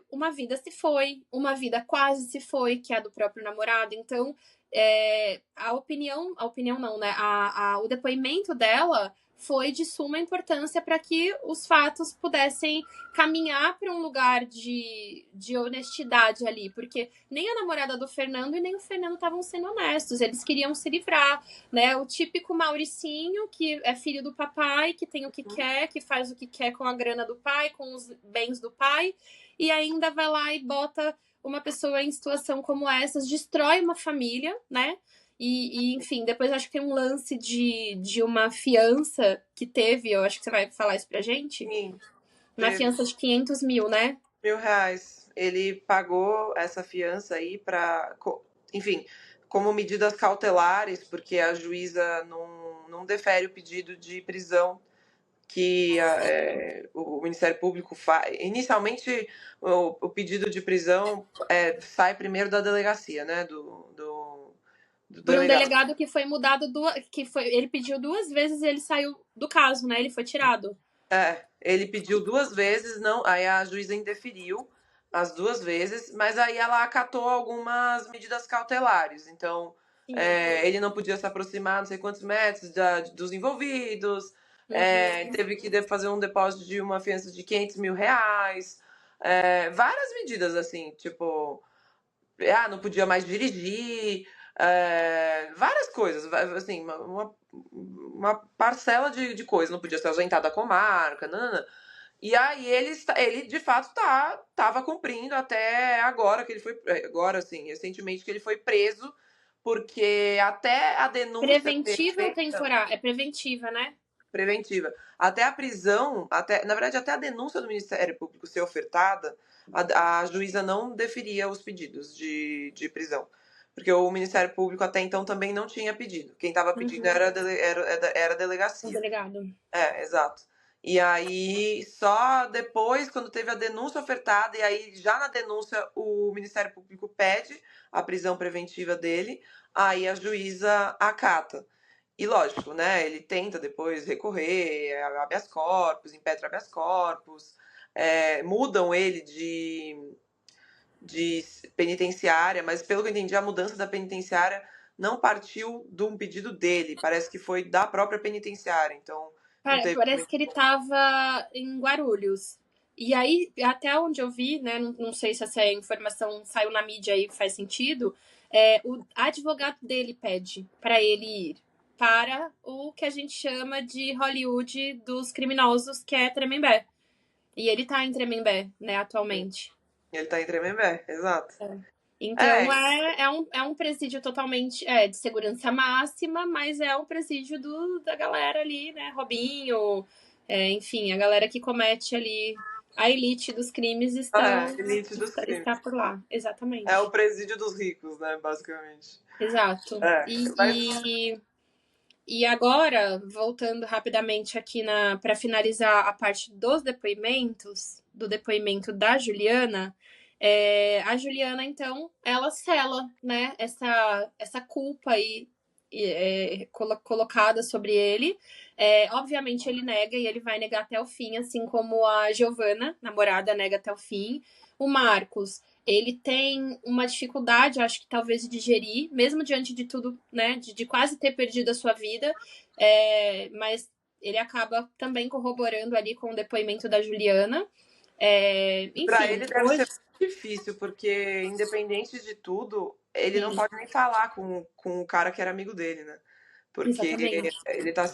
Uma vida se foi, uma vida quase se foi, que é a do próprio namorado. Então, a opinião não, né? O depoimento dela foi de suma importância para que os fatos pudessem caminhar para um lugar de honestidade ali, porque nem a namorada do Fernando e nem o Fernando estavam sendo honestos, eles queriam se livrar, né? O típico Mauricinho, que é filho do papai, que tem o que quer, que faz o que quer com a grana do pai, com os bens do pai, e ainda vai lá e bota uma pessoa em situação como essas, destrói uma família, né? Enfim, depois acho que tem um lance de uma fiança que teve, eu acho que você vai falar isso pra gente. Sim, Uma teve fiança de 500 mil, né? R$ 1.000. Ele pagou essa fiança aí para, enfim, como medidas cautelares, porque a juíza não defere o pedido de prisão que o Ministério Público faz. Inicialmente, o pedido de prisão sai primeiro da delegacia, né? Do Por um delegado. delegado que foi mudado, ele pediu 2 vezes e ele saiu do caso, né? Ele foi tirado. Ele pediu 2 vezes, não, aí a juíza indeferiu as 2 vezes, mas aí ela acatou algumas medidas cautelares. Então, Sim. ele não podia se aproximar não sei quantos metros dos envolvidos, Uhum. teve que fazer um depósito de uma fiança de R$ 500.000, várias medidas assim, tipo, não podia mais dirigir, várias coisas, assim, uma parcela de coisas, não podia ser ausentado da comarca, nanana. E aí ele de fato tava cumprindo até agora que ele foi, agora assim, recentemente que ele foi preso, porque até a denúncia ser Preventiva ou feita, temporária? É preventiva, né? preventiva. Até a prisão, na verdade, até a denúncia do Ministério Público ser ofertada, a juíza não deferia os pedidos de prisão. Porque o Ministério Público até então também não tinha pedido. Quem estava pedindo era a O delegacia. delegado. Exato. E aí, só depois, quando teve a denúncia ofertada, e aí já na denúncia o Ministério Público pede a prisão preventiva dele, aí a juíza acata. E lógico, né? Ele tenta depois recorrer, habeas corpus, impetra habeas corpus, mudam ele de penitenciária, mas pelo que eu entendi, a mudança da penitenciária não partiu de um pedido dele, parece que foi da própria penitenciária. Então, não teve. Parece que ele tava em Guarulhos. E aí, até onde eu vi, né? Não sei se essa informação saiu na mídia e faz sentido. O advogado dele pede para ele ir para o que a gente chama de Hollywood dos criminosos, que é Tremembé. E ele tá em Tremembé, né, atualmente. Ele tá em Tremembé, exato. Então é um presídio totalmente de segurança máxima, mas é um presídio da galera ali, né? Robinho, enfim, a galera que comete ali a elite dos crimes elite dos crimes. está por lá, exatamente. É o presídio dos ricos, né, basicamente. Exato. E agora, voltando rapidamente aqui para finalizar a parte dos depoimentos, do depoimento da Juliana, a Juliana, então, ela sela, né, essa culpa aí colocada sobre ele. Obviamente ele nega e ele vai negar até o fim, assim como a Giovana, namorada, nega até o fim. O Marcos, ele tem uma dificuldade, acho que talvez, de digerir, mesmo diante de tudo, né, de quase ter perdido a sua vida, mas ele acaba também corroborando ali com o depoimento da Juliana. Enfim, para ele deve ser difícil, porque independente de tudo, ele não pode nem falar com o cara que era amigo dele, né? Porque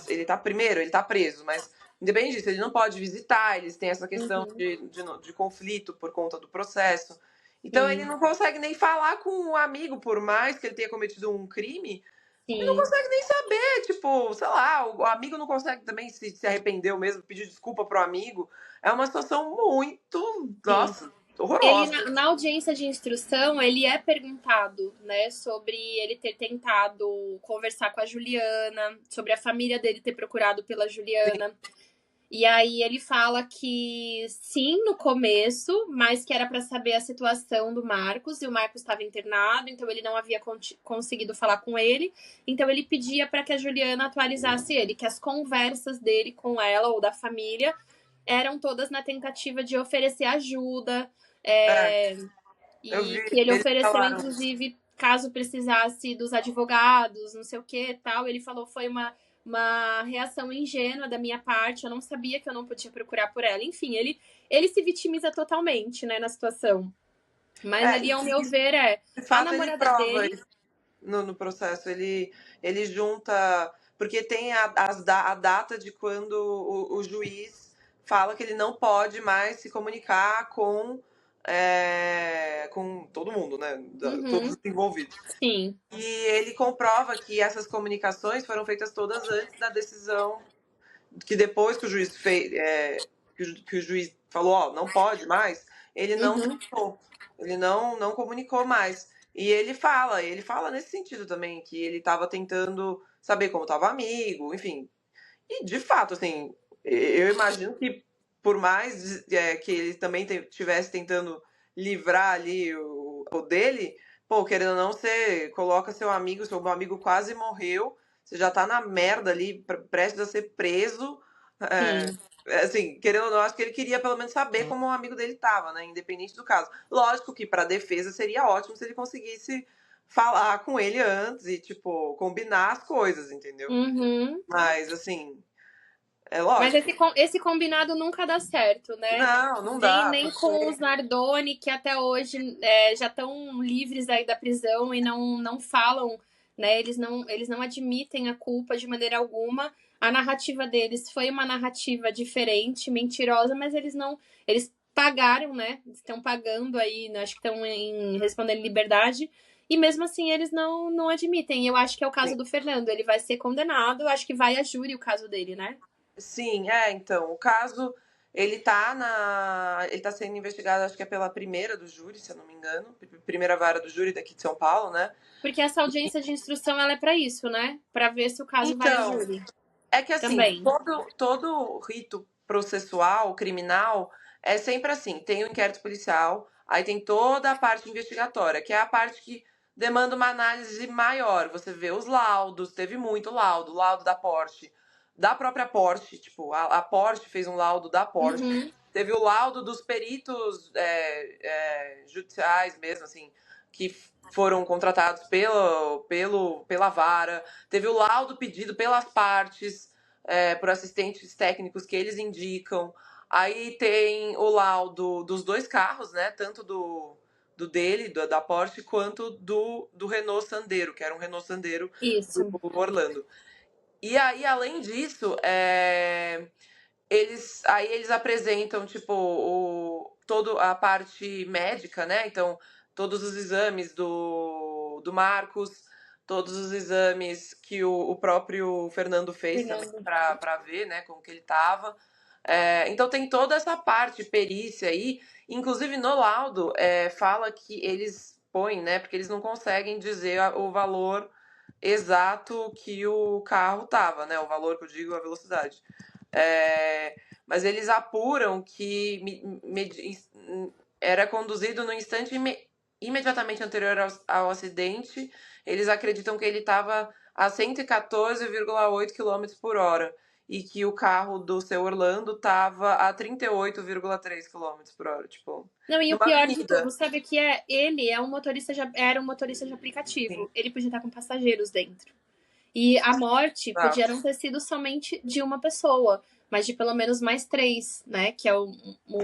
ele tá primeiro, ele tá preso, mas independente disso, ele não pode visitar, eles têm essa questão de conflito por conta do processo. Então ele não consegue nem falar com um amigo, por mais que ele tenha cometido um crime, ele não consegue nem saber, tipo, sei lá, o amigo não consegue também se arrependeu mesmo, pedir desculpa pro amigo. É uma situação muito, nossa, horrorosa. Ele, na audiência de instrução, ele é perguntado, né, sobre ele ter tentado conversar com a Juliana, sobre a família dele ter procurado pela Juliana. Sim. E aí ele fala que sim, no começo, mas que era para saber a situação do Marcos, e o Marcos estava internado, então ele não havia conseguido falar com ele. Então ele pedia para que a Juliana atualizasse ele, que as conversas dele com ela ou da família eram todas na tentativa de oferecer ajuda, que ele ofereceu, inclusive, caso precisasse dos advogados, não sei o que tal. Ele falou, foi uma reação ingênua da minha parte, eu não sabia que eu não podia procurar por ela. Enfim, ele se vitimiza totalmente, né, na situação. Mas ali, ao meu ver, de fato, a namorada dele... No processo, ele junta... Porque tem a data de quando o juiz fala que ele não pode mais se comunicar com todo mundo, né? Todos os envolvidos. Sim. E ele comprova que essas comunicações foram feitas todas antes da decisão, que depois que o juiz fez, que o juiz falou, não pode mais, ele não comunicou. Ele não comunicou mais. E ele fala nesse sentido também, que ele estava tentando saber como estava amigo, enfim. E, de fato, assim, eu imagino que, por mais que ele também estivesse tentando livrar ali o dele, pô, querendo ou não, você coloca seu amigo quase morreu, você já tá na merda ali, prestes a ser preso. Assim, querendo ou não, acho que ele queria pelo menos saber como o amigo dele tava, né? Independente do caso. Lógico que pra defesa seria ótimo se ele conseguisse falar com ele antes e, tipo, combinar as coisas, entendeu? Mas, assim, é lógico. Mas esse combinado nunca dá certo, né? Não dá. Nem com os Nardoni, que até hoje já estão livres aí da prisão e não falam, né? Eles não admitem a culpa de maneira alguma. A narrativa deles foi uma narrativa diferente, mentirosa, mas eles pagaram, né? Estão pagando aí, né? Acho que estão respondendo em liberdade. E mesmo assim, eles não admitem. Eu acho que é o caso do Fernando. Ele vai ser condenado. Acho que vai a júri o caso dele, né? Sim, então, o caso, ele tá sendo investigado, acho que é pela primeira do júri, se eu não me engano, primeira vara do júri daqui de São Paulo, né? Porque essa audiência de instrução, ela é para isso, né? Para ver se o caso vai a Então, júri. é que assim, Também. todo rito processual, criminal, é sempre assim, tem o inquérito policial, aí tem toda a parte investigatória, que é a parte que demanda uma análise maior. Você vê os laudos, teve muito laudo da Porsche, da própria Porsche, tipo, a Porsche fez um laudo da Porsche, Uhum. teve o laudo dos peritos judiciais mesmo, assim, que foram contratados pela vara, teve o laudo pedido pelas partes, por assistentes técnicos que eles indicam. Aí tem o laudo dos dois carros, né? Tanto do dele, da Porsche, quanto do Renault Sandero, que era um Renault Sandero do Isso. Orlando. E aí, além disso, eles apresentam, tipo, toda a parte médica, né? Então, todos os exames do Marcos, todos os exames que o próprio Fernando fez também Fernando. para ver, né, como que ele tava. Então tem toda essa parte, perícia aí. Inclusive no laudo fala que eles põem, né? Porque eles não conseguem dizer o valor exato que o carro tava, né? O valor que eu digo, a velocidade. Mas eles apuram que era conduzido no instante imediatamente anterior ao acidente. Eles acreditam que ele estava a 114,8 km por hora e que o carro do seu Orlando estava a 38,3 km por hora, tipo, Não, e o numa pior de tudo, avenida. sabe o que é? Ele é um motorista era um motorista de Sim, aplicativo. Ele podia estar com passageiros dentro. E a morte podia exato. não ter sido somente de uma pessoa, mas de pelo menos mais três, né? Que é o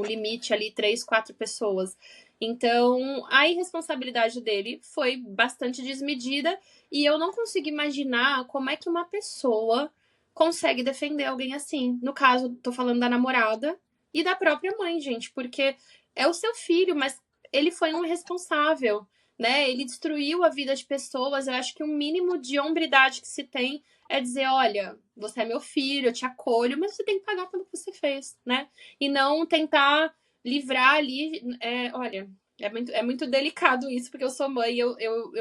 limite ali, três, quatro pessoas. Então, a irresponsabilidade dele foi bastante desmedida e eu não consigo imaginar como é que uma pessoa consegue defender alguém assim. No caso, tô falando da namorada e da própria mãe, gente, porque é o seu filho, mas ele foi um irresponsável, né? Ele destruiu a vida de pessoas. Eu acho que o mínimo de hombridade que se tem é dizer, olha, você é meu filho, eu te acolho, mas você tem que pagar pelo que você fez, né? E não tentar livrar ali. Olha, é muito delicado isso, porque eu sou mãe e eu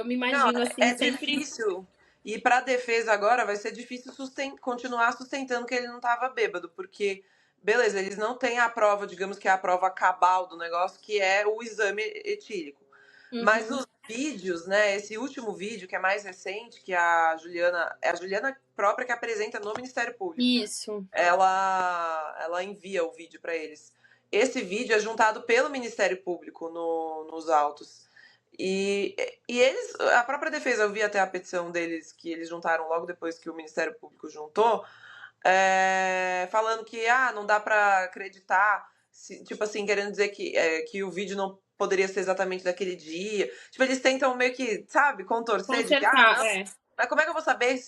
me Não, imagino assim, é sempre. difícil. E para a defesa agora vai ser difícil continuar sustentando que ele não estava bêbado, porque, beleza, eles não têm a prova, digamos que é a prova cabal do negócio, que é o exame etílico. Mas Uhum, os vídeos, né? Esse último vídeo, que é mais recente, que a Juliana, é a Juliana própria que apresenta no Ministério Público. isso. Ela envia o vídeo para eles. Esse vídeo é juntado pelo Ministério Público nos autos. E, e eles, a própria defesa, eu vi até a petição deles que eles juntaram logo depois que o Ministério Público juntou, falando que não dá para acreditar, tipo assim, querendo dizer que o vídeo não poderia ser exatamente daquele dia. Tipo, eles tentam meio que, sabe, contorcer de que, Consertar, não, é. mas como é que eu vou saber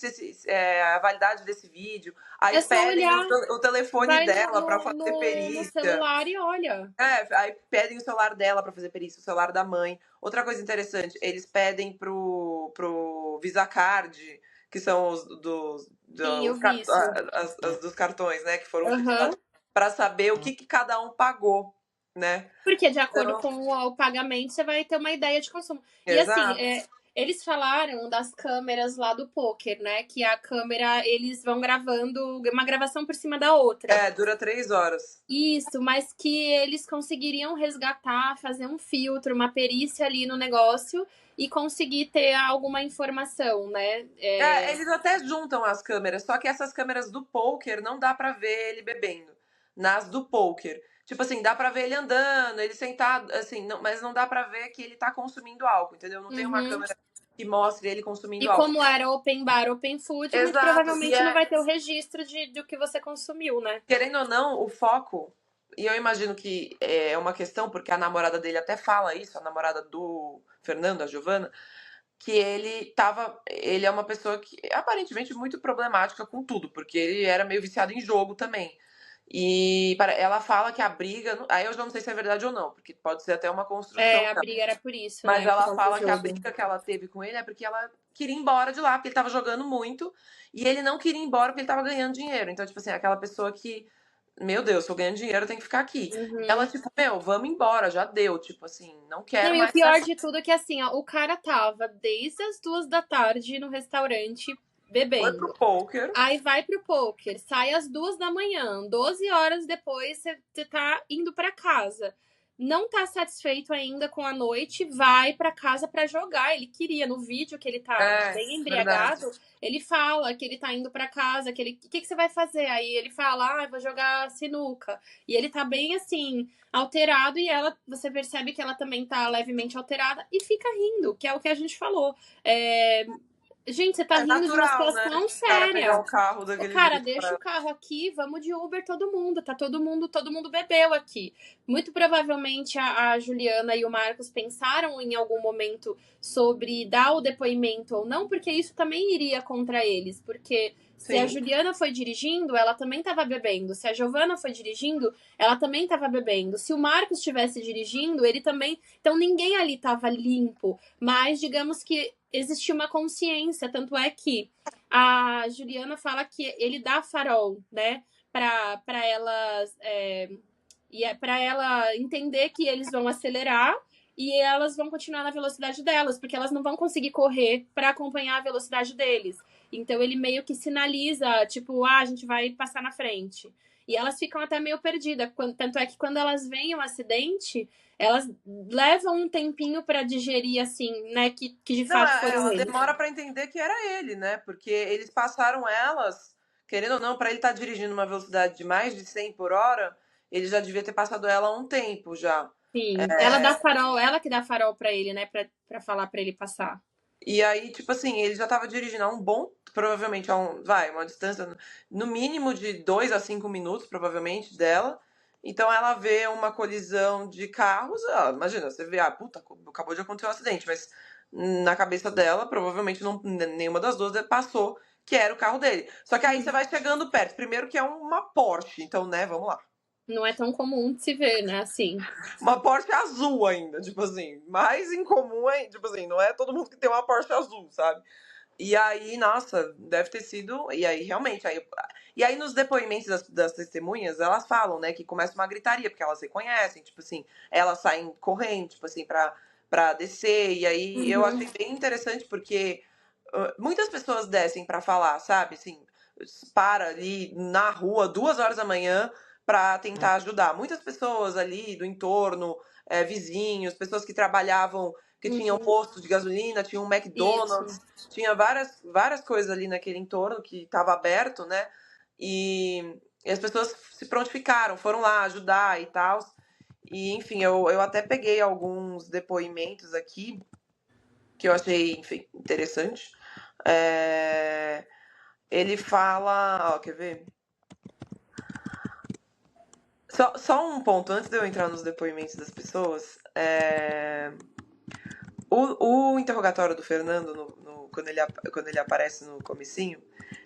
a validade desse vídeo? Aí É só pedem olhar, o telefone vai dela para fazer no perícia. celular e olha. Aí pedem o celular dela para fazer perícia, o celular da mãe. Outra coisa interessante, eles pedem pro VisaCard, que são Sim, eu vi isso. as dos cartões, né, que foram Aham. utilizados, para saber o que cada um pagou, né? Porque de acordo Então, com o pagamento, você vai ter uma ideia de consumo. E assim, exato. eles falaram das câmeras lá do poker, né? Que a câmera, eles vão gravando uma gravação por cima da outra. Dura 3 horas. Isso, mas que eles conseguiriam resgatar, fazer um filtro, uma perícia ali no negócio e conseguir ter alguma informação, né? Eles até juntam as câmeras, só que essas câmeras do poker não dá pra ver ele bebendo. Nas do poker. Tipo assim, dá pra ver ele andando, ele sentado, assim, mas não dá pra ver que ele tá consumindo álcool, entendeu? Não tem uma Uhum. câmera que mostre ele E consumindo álcool. como era open bar, open food, muito Exato. provavelmente não vai ter o registro do que você consumiu, né? Querendo ou não, o foco, e eu imagino que é uma questão, porque a namorada dele até fala isso, a namorada do Fernando, a Giovana, que ele é uma pessoa que aparentemente muito problemática com tudo, porque ele era meio viciado em jogo também. E ela fala que a briga. Aí eu já não sei se é verdade ou não, porque pode ser até uma construção. A briga era por isso, Mas né? Por ela causa do fala que a jogo. briga que ela teve com ele é porque ela queria ir embora de lá, porque ele tava jogando muito. E ele não queria ir embora porque ele tava ganhando dinheiro. Então, tipo assim, aquela pessoa que, meu Deus, tô ganhando dinheiro, eu tenho que ficar aqui. Ela, Uhum. tipo, meu, vamos embora, já deu. Tipo assim, não Não, quero e o mais pior essa. de tudo é que assim, ó, o cara tava desde as 2 da tarde no restaurante Foi pro bebendo. poker. Aí vai pro poker, sai às 2 da manhã, 12 horas depois você tá indo pra casa. Não tá satisfeito ainda com a noite, vai pra casa pra jogar. Ele queria, no vídeo que ele tá É, bem verdade. embriagado, ele fala que ele tá indo pra casa, que ele, o que você vai fazer? Aí ele fala, eu vou jogar sinuca. E ele tá bem assim, alterado, e ela, você percebe que ela também tá levemente alterada e fica rindo, que é o que a gente falou. Gente, você tá É rindo de uma natural, né? situação O cara pegar séria. o carro Ô, daquele cara, jeito deixa o pra. carro aqui, vamos de Uber todo mundo. Tá todo mundo bebeu aqui. Muito provavelmente a Juliana e o Marcos pensaram em algum momento sobre dar o depoimento ou não, porque isso também iria contra eles. Porque se a Sim. Juliana foi dirigindo, ela também estava bebendo. Se a Giovana foi dirigindo, ela também estava bebendo. Se o Marcos estivesse dirigindo, ele também. Então ninguém ali estava limpo. Mas digamos que existia uma consciência. Tanto é que a Juliana fala que ele dá farol, né? Para elas e é para ela entender que eles vão acelerar e elas vão continuar na velocidade delas, porque elas não vão conseguir correr para acompanhar a velocidade deles. Então ele meio que sinaliza, tipo, a gente vai passar na frente. E elas ficam até meio perdidas. Tanto é que quando elas veem o acidente, elas levam um tempinho para digerir, assim, né, que de Não, fato foram ela eles. demora pra entender que era ele, né? Porque eles passaram elas, querendo ou não, pra ele estar dirigindo uma velocidade de mais de 100 por hora, ele já devia ter passado ela há um tempo já. Sim, ela dá farol, ela que dá farol pra ele, né, pra falar pra ele passar. E aí, tipo assim, ele já tava dirigindo há um bom, provavelmente uma distância no mínimo de 2 a 5 minutos, provavelmente, dela. Então ela vê uma colisão de carros, imagina, você vê, puta, acabou de acontecer um acidente, mas na cabeça dela, provavelmente nenhuma das duas passou que era o carro dele. Só que aí você vai chegando perto. Primeiro que é uma Porsche, então, né, vamos lá. Não é tão comum de se ver, né, assim. Uma Porsche azul ainda, tipo assim, mais incomum, é, tipo assim, não é todo mundo que tem uma Porsche azul, sabe? E aí, nossa, deve ter sido. E aí, realmente. E aí, nos depoimentos das testemunhas, elas falam, né, que começa uma gritaria, porque elas reconhecem, tipo assim, elas saem correndo, tipo assim, pra descer. E aí, eu Uhum. achei bem interessante, porque muitas pessoas descem pra falar, sabe? Assim, para ali na rua, 2 horas da manhã, pra tentar ajudar. Muitas pessoas ali do entorno, vizinhos, pessoas que trabalhavam, que tinham Uhum. posto de gasolina, tinham um Isso. McDonald's, tinha várias coisas ali naquele entorno que estava aberto, né? E as pessoas se prontificaram, foram lá ajudar e tal. E, enfim, eu até peguei alguns depoimentos aqui que eu achei, enfim, interessante. É, ele fala. Ó, quer ver? Só um ponto antes de eu entrar nos depoimentos das pessoas. O interrogatório do Fernando, quando ele aparece no comecinho,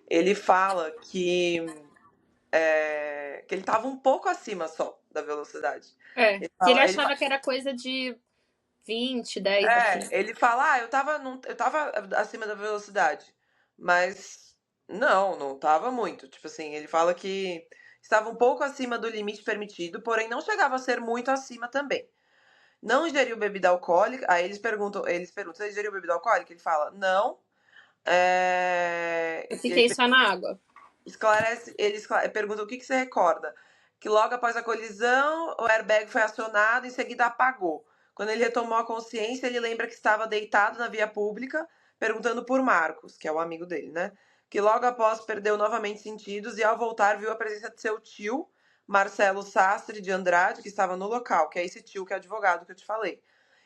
ele fala que ele estava um pouco acima só da velocidade. Que ele achava que era coisa de 20, 10, assim. Ele fala, eu tava acima da velocidade, mas não tava muito. Tipo assim, ele fala que estava um pouco acima do limite permitido, porém não chegava a ser muito acima também. Não ingeriu bebida alcoólica. Aí eles perguntam, você ingeriu bebida alcoólica? Ele fala, não. Eu E aí fiquei só na água. pergunta o que você recorda. Que logo após a colisão, o airbag foi acionado e em seguida apagou. Quando ele retomou a consciência, ele lembra que estava deitado na via pública, perguntando por Marcos, que é o amigo dele, né? Que logo após perdeu novamente sentidos e ao voltar viu a presença de seu tio, Marcelo Sastre de Andrade, que estava no local, que é esse tio que é advogado que eu te falei.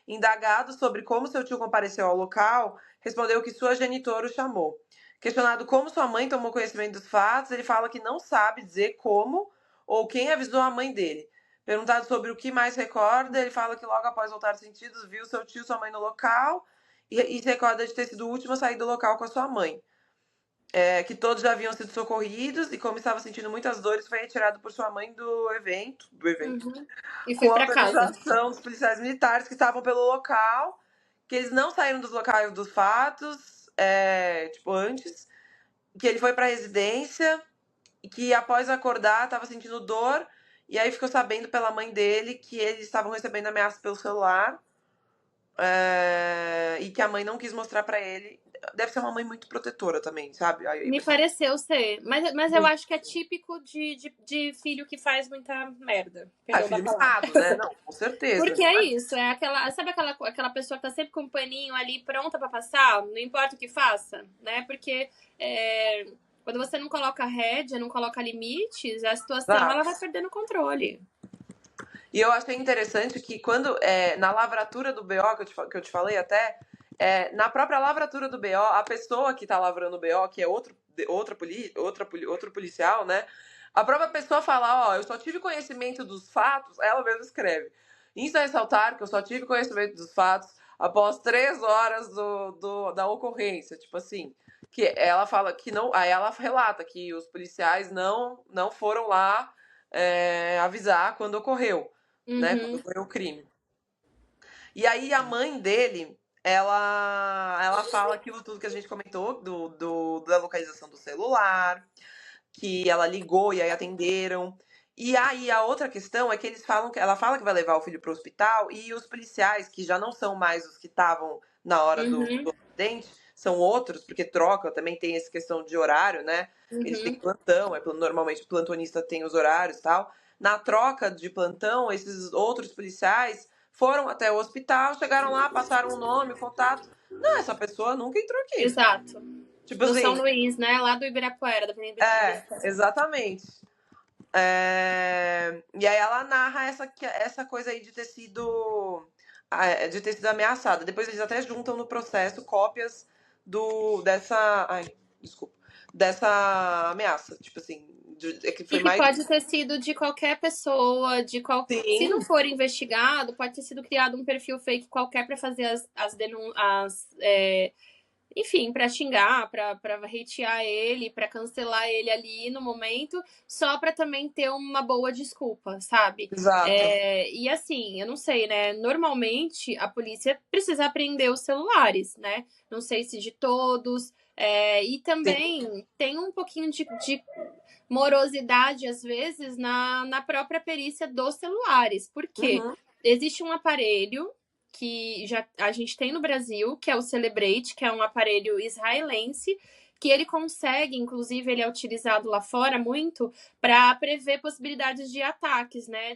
Indagado sobre como seu tio compareceu ao local, respondeu que sua genitora o chamou. Questionado como sua mãe tomou conhecimento dos fatos, ele fala que não sabe dizer como ou quem avisou a mãe dele. Perguntado sobre o que mais recorda, ele fala que logo após voltar aos sentidos, viu seu tio e sua mãe no local e se recorda de ter sido o último a sair do local com a sua mãe. que todos já haviam sido socorridos e, como estava sentindo muitas dores, foi retirado por sua mãe do evento, Uhum. E com foi pra casa. autorização dos policiais militares que estavam pelo local, que eles não saíram dos locais dos fatos, tipo, antes, que ele foi pra residência e que após acordar estava sentindo dor, e aí ficou sabendo pela mãe dele que eles estavam recebendo ameaças pelo celular, e que a mãe não quis mostrar pra ele. Deve ser uma mãe muito protetora também, sabe? Aí, Me pareceu ser. Mas eu acho que é típico de filho que faz muita merda. Perdão da filho palavra. mimado, né? Não, com certeza. Porque é isso, é aquela. Sabe aquela pessoa que tá sempre com um paninho ali pronta pra passar? Não importa o que faça, né? Porque quando você não coloca rédea, não coloca limites, a situação ela vai perdendo o controle. E eu achei interessante que quando, na lavratura do BO, que eu te falei até, na própria lavratura do BO, a pessoa que tá lavrando o BO, que é outro policial, né? A própria pessoa fala, ó, eu só tive conhecimento dos fatos, ela mesma escreve. Isso é ressaltar que eu só tive conhecimento dos fatos após 3 horas da ocorrência. Tipo assim, que ela fala que não. Aí ela relata que os policiais não foram lá avisar quando ocorreu, né? Quando Uhum. ocorreu o crime. E aí a mãe dele, ela fala aquilo tudo que a gente comentou da localização do celular, que ela ligou e aí atenderam. E aí a outra questão é que ela fala que vai levar o filho para o hospital e os policiais, que já não são mais os que estavam na hora Uhum. do acidente, são outros, porque troca, também tem essa questão de horário, né? Eles têm Uhum. plantão, normalmente o plantonista tem os horários e tal. Na troca de plantão, esses outros policiais foram até o hospital, chegaram lá, passaram o nome, o contato. Não, essa pessoa nunca entrou aqui. Exato. Tipo No São assim, Luís, né? Lá do Ibirapuera, da Avenida Ibirapuera. exatamente. E aí ela narra essa coisa aí de ter sido ameaçada. Depois eles até juntam no processo cópias dessa. Ai, desculpa. Dessa ameaça. Tipo assim, é que foi E que mais. pode ter sido de qualquer pessoa, se não Sim, for investigado, pode ter sido criado um perfil fake qualquer para fazer enfim, para xingar, para hatear ele, para cancelar ele ali no momento, só para também ter uma boa desculpa, sabe? exato. E assim, eu não sei, né? Normalmente a polícia precisa apreender os celulares, né? Não sei se de todos. E Sim. também tem um pouquinho de morosidade, às vezes, na própria perícia dos celulares. Por quê? Uhum. Existe um aparelho que já a gente tem no Brasil, que é o Celebrate, que é um aparelho israelense, que ele consegue, inclusive, ele é utilizado lá fora muito para prever possibilidades de ataques, né?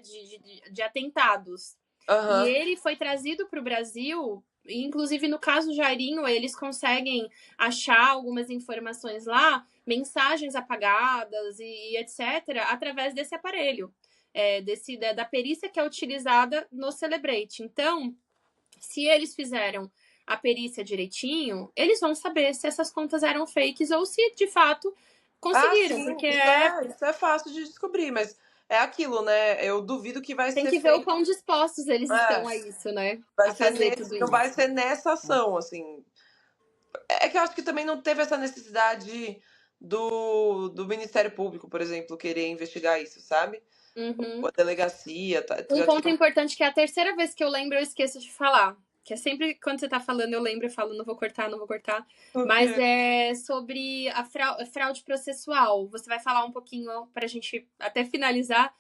De atentados. E Aham. ele foi trazido para o Brasil, inclusive no caso Jairinho, eles conseguem achar algumas informações lá, mensagens apagadas e etc., através desse aparelho, da perícia que é utilizada no Celebrate. Então, se eles fizeram a perícia direitinho, eles vão saber se essas contas eram fakes ou se de fato Ah, conseguiram, sim, porque isso é fácil de descobrir, mas é aquilo, né? Eu duvido que vai tem ser que ver o feito. quão dispostos eles É, estão a isso, né? vai A ser fazer tudo não vai isso. ser nessa ação, assim. É que eu acho que também não teve essa necessidade do Ministério Público, por exemplo, querer investigar isso, sabe? Uhum. A delegacia, Um já ponto tinha. importante que é a terceira vez que eu lembro, eu esqueço de falar. Que é sempre quando você tá falando, eu lembro, eu falo, não vou cortar, não vou cortar. O Mas quê? é sobre a fraude processual. Você vai falar um pouquinho pra gente até finalizar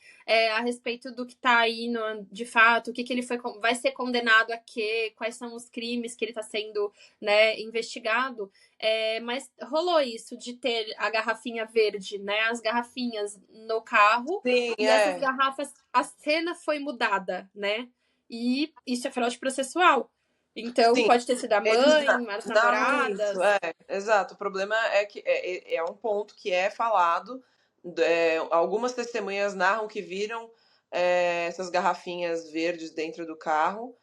a respeito do que tá aí de fato, o que ele vai ser condenado a quê, quais são os crimes que ele tá sendo, né, investigado. Mas rolou isso de ter a garrafinha verde, né? As garrafinhas no carro Sim, e essas garrafas, a cena foi mudada, né? E isso é fraude processual. Então, sim. pode ter sido a Eles mãe, as narram isso, namoradas. exato. O problema é que é um ponto que é falado. Algumas testemunhas narram que viram essas garrafinhas verdes dentro do carro.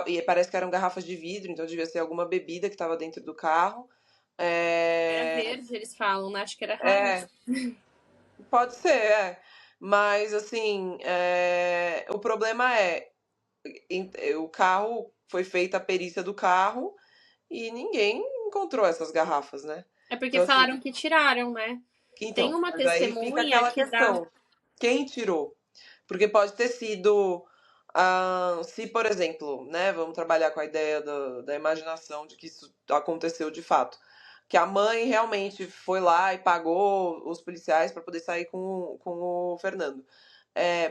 E parece que eram garrafas de vidro, então devia ser alguma bebida que estava dentro do carro. Era É, verde, eles falam, né? Acho que era é, Heineken. pode ser, mas assim, o problema o carro foi feita a perícia do carro e ninguém encontrou essas garrafas, né? É porque Então, assim, falaram que tiraram, né? Tem então, uma mas aí fica testemunha aquela que dá. questão. Quem tirou? Porque pode ter sido, se, por exemplo, né, vamos trabalhar com a ideia da imaginação de que isso aconteceu de fato, que a mãe realmente foi lá e pagou os policiais para poder sair com o Fernando.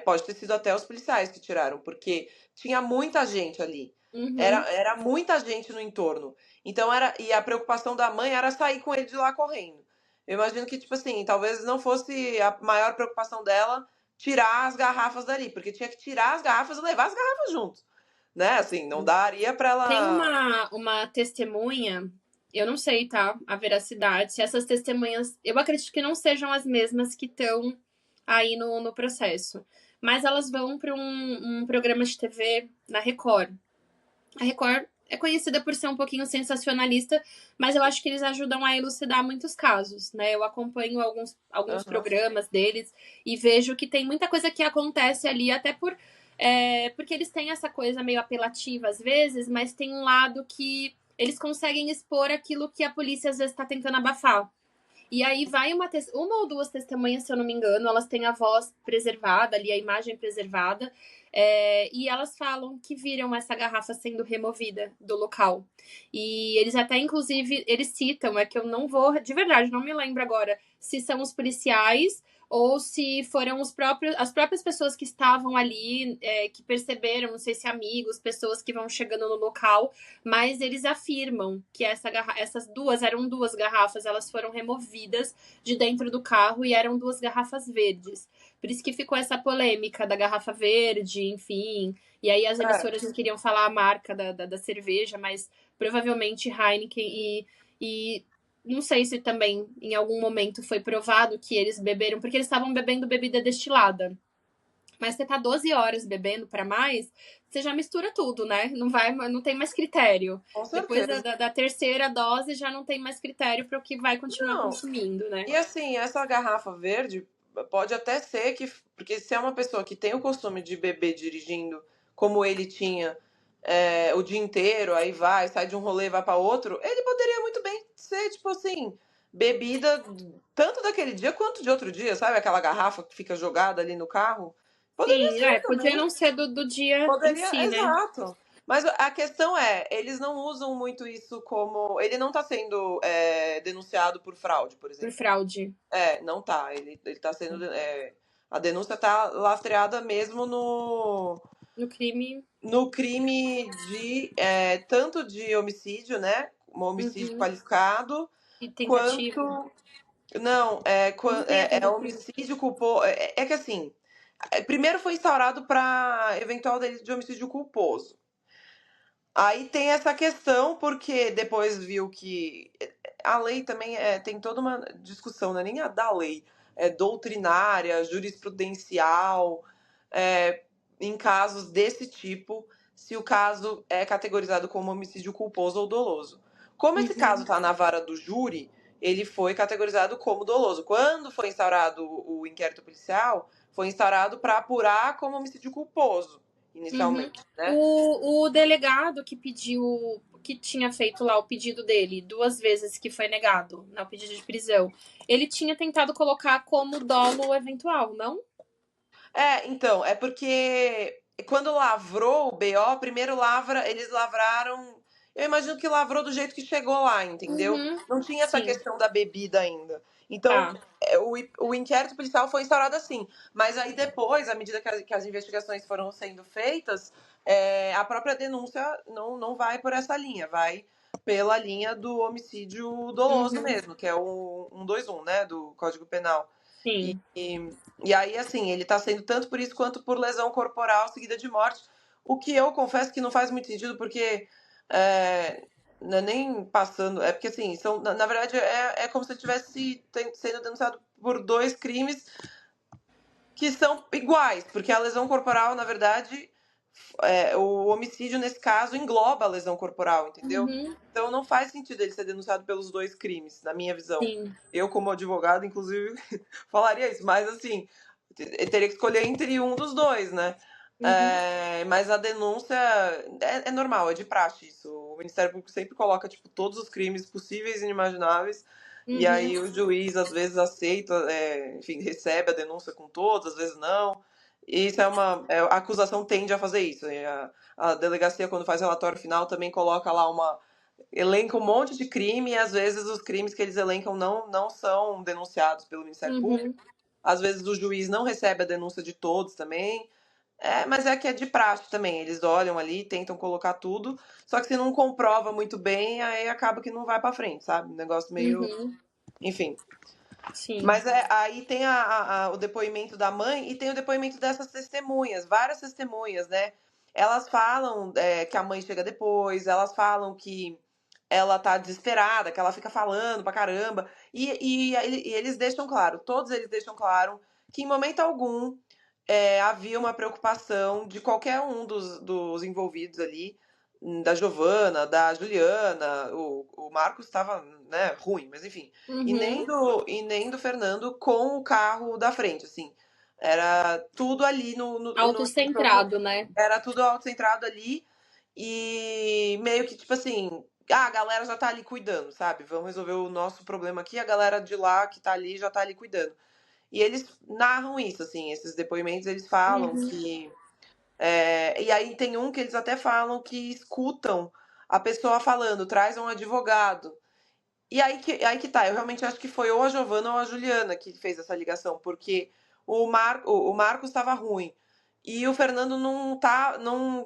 Pode ter sido até os policiais que tiraram, porque tinha muita gente ali. Uhum. Era muita gente no entorno. Então e a preocupação da mãe era sair com ele de lá correndo. Eu imagino que, tipo assim, talvez não fosse a maior preocupação dela tirar as garrafas dali, porque tinha que tirar as garrafas e levar as garrafas junto, né? Assim, não daria pra Tem ela. uma testemunha, eu não sei, tá? A veracidade, se essas testemunhas. Eu acredito que não sejam as mesmas que estão aí no processo. Mas elas vão para um programa de TV na Record. A Record é conhecida por ser um pouquinho sensacionalista, mas eu acho que eles ajudam a elucidar muitos casos, né? Eu acompanho alguns Aham. programas deles e vejo que tem muita coisa que acontece ali, até porque eles têm essa coisa meio apelativa às vezes, mas tem um lado que eles conseguem expor aquilo que a polícia às vezes está tentando abafar. E aí vai uma ou duas testemunhas, se eu não me engano, elas têm a voz preservada ali, a imagem preservada, e elas falam que viram essa garrafa sendo removida do local. E eles até, inclusive, eles citam, é que eu não vou, de verdade, não me lembro agora se são os policiais ou se foram as próprias pessoas que estavam ali, que perceberam, não sei se amigos, pessoas que vão chegando no local, mas eles afirmam que essas eram duas garrafas, elas foram removidas de dentro do carro e eram duas garrafas verdes. Por isso que ficou essa polêmica da garrafa verde, enfim. E aí as É, emissoras não queriam falar a marca da cerveja, mas provavelmente Heineken e não sei se também em algum momento foi provado que eles beberam, porque eles estavam bebendo bebida destilada. Mas você tá 12 horas bebendo para mais, você já mistura tudo, né? Não tem mais critério. com Depois certeza. da terceira dose já não tem mais critério para o que vai continuar Não. consumindo, né? E assim, essa garrafa verde pode até ser que. Porque se é uma pessoa que tem o costume de beber dirigindo, como ele tinha o dia inteiro, aí vai, sai de um rolê, vai para outro, ele poderia muito bem ser, tipo assim, bebida tanto daquele dia quanto de outro dia, sabe? Aquela garrafa que fica jogada ali no carro. Poderia Sim, ser podia também. não ser do dia em Poderia, si, né? exato. Mas a questão eles não usam muito isso como. Ele não tá sendo denunciado por fraude, por Por exemplo. fraude. Não tá. Ele tá sendo. A denúncia tá lastreada mesmo No crime. no crime de tanto de homicídio, né? Um homicídio Uhum. qualificado, E tentativa. quanto. Não, Não tem a tentativa. homicídio culposo. É que assim, primeiro foi instaurado para eventual delito de homicídio culposo. Aí tem essa questão, porque depois viu que a lei também tem toda uma discussão, não é nem a da lei, é doutrinária, jurisprudencial, é, em casos desse tipo, se o caso é categorizado como homicídio culposo ou doloso. Como esse caso Uhum. está na vara do júri, ele foi categorizado como doloso. Quando foi instaurado o inquérito policial, foi instaurado para apurar como homicídio culposo, Uhum. inicialmente, né? O delegado que pediu, que tinha feito lá o pedido dele, duas vezes que foi negado, né, o pedido de prisão, ele tinha tentado colocar como dolo eventual, não? Então, é porque quando lavrou o BO, primeiro eles lavraram. Eu imagino que lavrou do jeito que chegou lá, entendeu? Uhum. Não tinha essa Sim, questão da bebida ainda. Então, tá. o inquérito policial foi instaurado assim. Mas aí depois, à medida que as investigações foram sendo feitas, a própria denúncia não vai por essa linha, vai pela linha do homicídio doloso Uhum. mesmo, que é o 121, né, do Código Penal. E, Sim. e aí, assim, ele tá sendo tanto por isso quanto por lesão corporal seguida de morte. O que eu confesso que não faz muito sentido, porque não é nem passando. É porque, assim, na verdade, é como se ele estivesse sendo denunciado por dois crimes que são iguais, porque a lesão corporal, na verdade, o homicídio, nesse caso, engloba a lesão corporal, entendeu? Uhum. Então não faz sentido ele ser denunciado pelos dois crimes, na minha visão. Sim. Eu, como advogado, inclusive, falaria isso, mas assim, ele teria que escolher entre um dos dois, né? Uhum. Mas a denúncia é normal, é de praxe isso. O Ministério Público sempre coloca, tipo, todos os crimes possíveis e inimagináveis E Uhum. aí o juiz às vezes aceita, enfim, recebe a denúncia com todos, às vezes não. E isso a acusação tende a fazer isso. E a delegacia, quando faz relatório final, também coloca lá elenca um monte de crime e às vezes os crimes que eles elencam não são denunciados pelo Ministério Público. Uhum. Às vezes o juiz não recebe a denúncia de todos também. Mas é que é de praxe também. Eles olham ali, tentam colocar tudo. Só que se não comprova muito bem, aí acaba que não vai pra frente, sabe? Um negócio meio. Uhum. Enfim. Sim. Mas aí tem o depoimento da mãe e tem o depoimento dessas testemunhas, várias testemunhas, né? Elas falam que a mãe chega depois, elas falam que ela tá desesperada, que ela fica falando pra caramba. E eles deixam claro, todos eles deixam claro que em momento algum havia uma preocupação de qualquer um dos envolvidos ali, da Giovana, da Juliana, o Marcos estava, né, ruim, mas enfim. Uhum. E nem do Fernando com o carro da frente, assim. Era tudo ali no entorno, Autocentrado, né? era tudo autocentrado ali. E meio que, tipo assim, a galera já tá ali cuidando, sabe? Vamos resolver o nosso problema aqui, a galera de lá que tá ali já tá ali cuidando. E eles narram isso, assim, esses depoimentos, eles falam Uhum. que. E aí tem um que eles até falam que escutam a pessoa falando, traz um advogado. E aí que tá, eu realmente acho que foi ou a Giovana ou a Juliana que fez essa ligação, porque o Marcos estava ruim. E o Fernando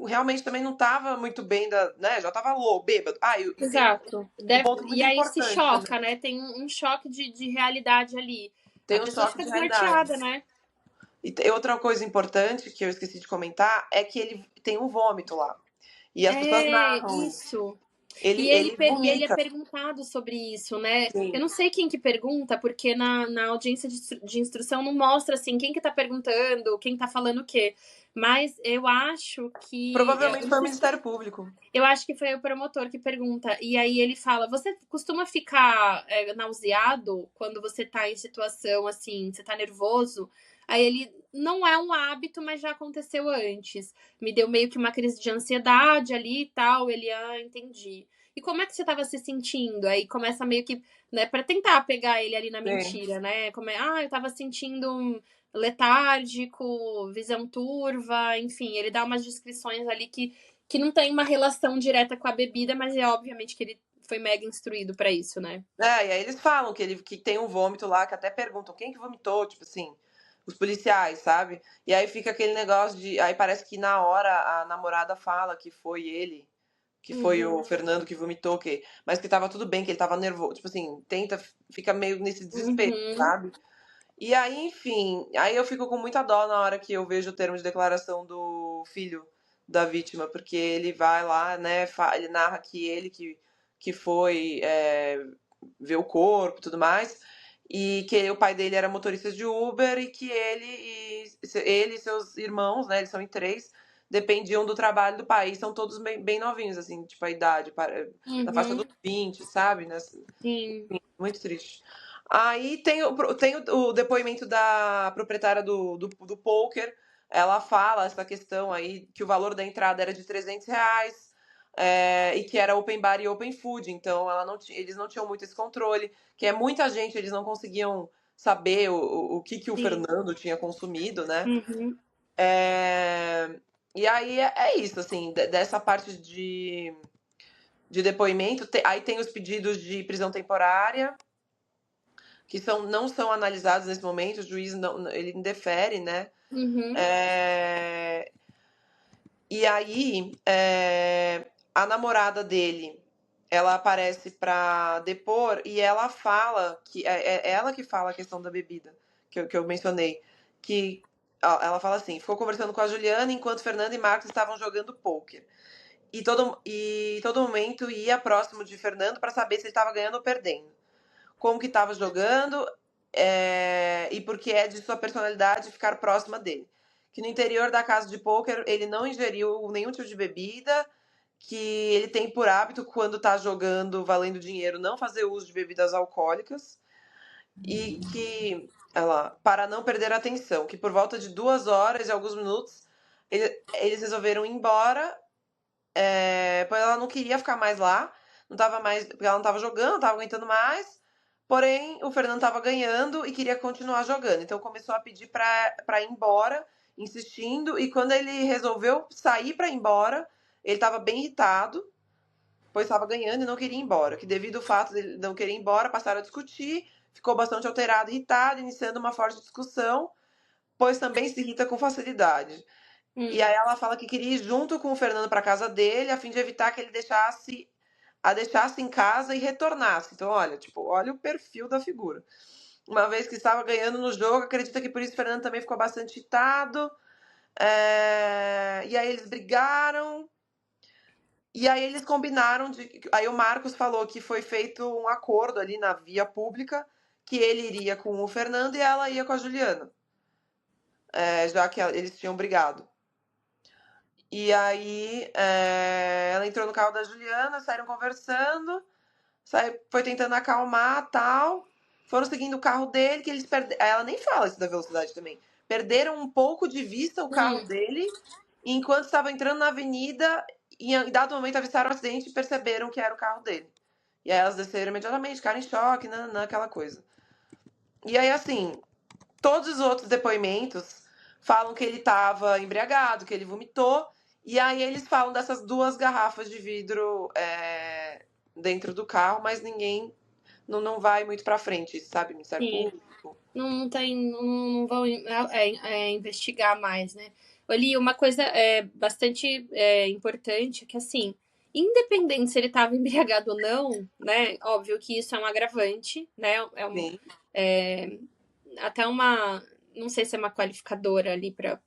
realmente também não estava muito bem, né? Já estava louco, bêbado. E tem Exato. um ponto E muito aí se importante também. choca, né? Tem um choque de realidade ali. A Tem um pessoa choque fica de realidade. desnorteada, né? E outra coisa importante que eu esqueci de comentar é que ele tem um vômito lá. E as pessoas É, narram isso. isso. Ele E ele é vomita. perguntado sobre isso, né? Eu Sim. não sei quem que pergunta, porque na audiência de instrução não mostra, assim, quem que tá perguntando, quem tá falando o quê. Mas eu acho que... Eu Provavelmente não foi o sei se Ministério Público. eu acho que foi o promotor que pergunta. E aí ele fala: Você costuma ficar nauseado quando você tá em situação assim, você tá nervoso? Aí ele: Não é um hábito, mas já aconteceu antes. Me deu meio que uma crise de ansiedade ali e tal. Ele: Entendi. E como é que você tava se sentindo? Aí começa meio que, né, pra tentar pegar ele ali na Sim. mentira, né? Eu tava sentindo letárgico, visão turva, enfim, ele dá umas descrições ali que não tem uma relação direta com a bebida, mas é obviamente que ele foi mega instruído pra isso, né? E aí eles falam que tem um vômito lá, que até perguntam quem que vomitou, tipo assim, os policiais, sabe? E aí fica aquele negócio de. Aí parece que na hora a namorada fala que foi ele, que foi o Uhum, Fernando que vomitou, mas que tava tudo bem, que ele tava nervoso. Tipo assim, fica meio nesse desespero, uhum, sabe? E aí, enfim, aí eu fico com muita dó na hora que eu vejo o termo de declaração do filho da vítima, porque ele vai lá, né, ele narra que foi ver o corpo e tudo mais, e que o pai dele era motorista de Uber e que ele e seus irmãos, né, eles são em três, dependiam do trabalho do pai, e são todos bem novinhos, assim, tipo, a idade, na faixa dos uhum, 20, sabe? sim, Muito triste. Aí tem o depoimento da proprietária do poker. Ela fala essa questão aí, que o valor da entrada era de R$ 300, e que era open bar e open food. Então eles não tinham muito esse controle, que é muita gente, eles não conseguiam saber o que o sim, Fernando tinha consumido, né? uhum, E aí é isso, assim, dessa parte de depoimento. Aí tem os pedidos de prisão temporária, que não são analisados nesse momento, o juiz não, ele indefere, né? uhum, É, e aí a namorada dele, ela aparece para depor e ela fala que é ela que fala a questão da bebida que eu mencionei, que ela fala assim: ficou conversando com a Juliana enquanto Fernando e Marcos estavam jogando pôquer. E todo momento ia próximo de Fernando para saber se ele estava ganhando ou perdendo, como que estava jogando, e porque é de sua personalidade ficar próxima dele. Que no interior da casa de pôquer ele não ingeriu nenhum tipo de bebida, que ele tem por hábito, quando está jogando valendo dinheiro, não fazer uso de bebidas alcoólicas, e que, para não perder a atenção, que por volta de 2 horas e alguns minutos eles resolveram ir embora, pois ela não queria ficar mais lá, não tava mais, porque ela não estava jogando, não estava aguentando mais. Porém, o Fernando estava ganhando e queria continuar jogando. Então começou a pedir para ir embora, insistindo. E quando ele resolveu sair para ir embora, ele estava bem irritado, pois estava ganhando e não queria ir embora. Que devido ao fato de ele não querer ir embora, passaram a discutir. Ficou bastante alterado e irritado, iniciando uma forte discussão, pois também se irrita com facilidade. E aí ela fala que queria ir junto com o Fernando para casa dele, a fim de evitar que ele deixasse em casa e retornasse. Então, olha, tipo, olha o perfil da figura. Uma vez que estava ganhando no jogo, acredita que por isso o Fernando também ficou bastante irritado. E aí eles brigaram. E aí eles combinaram de. Aí o Marcos falou que foi feito um acordo ali na via pública, que ele iria com o Fernando e ela ia com a Juliana. Já que eles tinham brigado. E aí ela entrou no carro da Juliana, saíram conversando, foi tentando acalmar tal. Foram seguindo o carro dele, que eles perderam. Ela nem fala isso da velocidade também. Perderam um pouco de vista o carro dele, e enquanto estavam entrando na avenida, em dado momento avistaram o acidente e perceberam que era o carro dele. E aí elas desceram imediatamente, ficaram em choque, naquela coisa. E aí, assim, todos os outros depoimentos falam que ele estava embriagado, que ele vomitou. E aí eles falam dessas 2 garrafas de vidro dentro do carro, mas ninguém não vai muito pra frente, sabe? Ministério Sim. Público. Não vão investigar mais, né? Ali, uma coisa bastante importante é que, assim, independente se ele estava embriagado ou não, né? Óbvio que isso é um agravante, né? Até não sei se é uma qualificadora ali para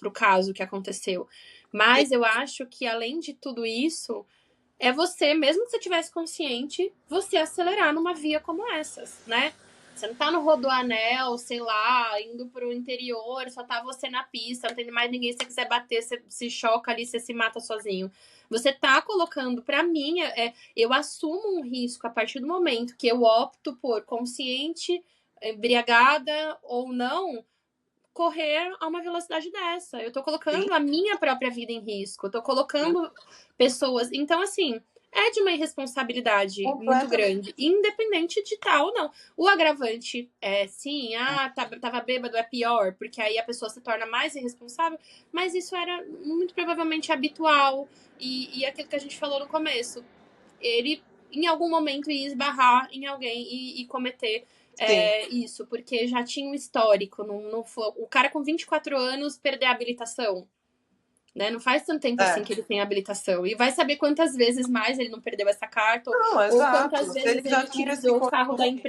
o caso que aconteceu. Mas eu acho que, além de tudo isso, é você, mesmo que você tivesse consciente, você acelerar numa via como essas, né? Você não tá no Rodoanel, sei lá, indo pro interior, só tá você na pista, não tem mais ninguém, se você quiser bater, você se choca ali, você se mata sozinho. Você tá colocando, pra mim, eu assumo um risco a partir do momento que eu opto por consciente, embriagada ou não, correr a uma velocidade dessa. Eu tô colocando Sim. a minha própria vida em risco, eu tô colocando pessoas. Então, assim, é de uma irresponsabilidade muito grande, independente de tal ou não. O agravante é, sim, tava bêbado, é pior, porque aí a pessoa se torna mais irresponsável, mas isso era muito provavelmente habitual. E aquilo que a gente falou no começo, ele em algum momento ia esbarrar em alguém e cometer isso, porque já tinha um histórico. Não foi, o cara com 24 anos perder a habilitação. Né? Não faz tanto tempo assim que ele tem habilitação. E vai saber quantas vezes mais ele não perdeu essa carta, Não, ou exato. quantas Se vezes ele já ele tinha esse utilizou o carro costume.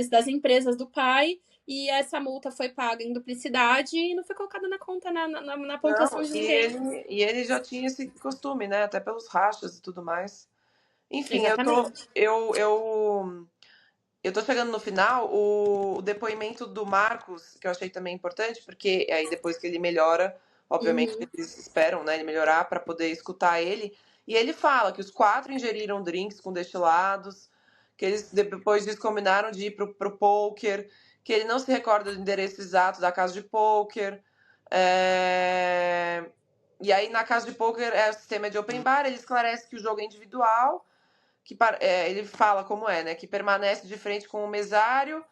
das empresas do pai, e essa multa foi paga em duplicidade e não foi colocada na conta, na pontuação Não, de e ninguém. ele já tinha esse costume, né? Até pelos rachas e tudo mais. Enfim, Exatamente. eu tô chegando no final. O depoimento do Marcos, que eu achei também importante, porque aí depois que ele melhora, obviamente eles esperam, né, ele melhorar para poder escutar ele. E ele fala que os 4 ingeriram drinks com destilados, que eles depois disso combinaram de ir pro poker, que ele não se recorda do endereço exato da casa de poker. E aí na casa de poker o sistema de open bar, ele esclarece que o jogo é individual, que ele fala como é, né? Que permanece de frente com o mesário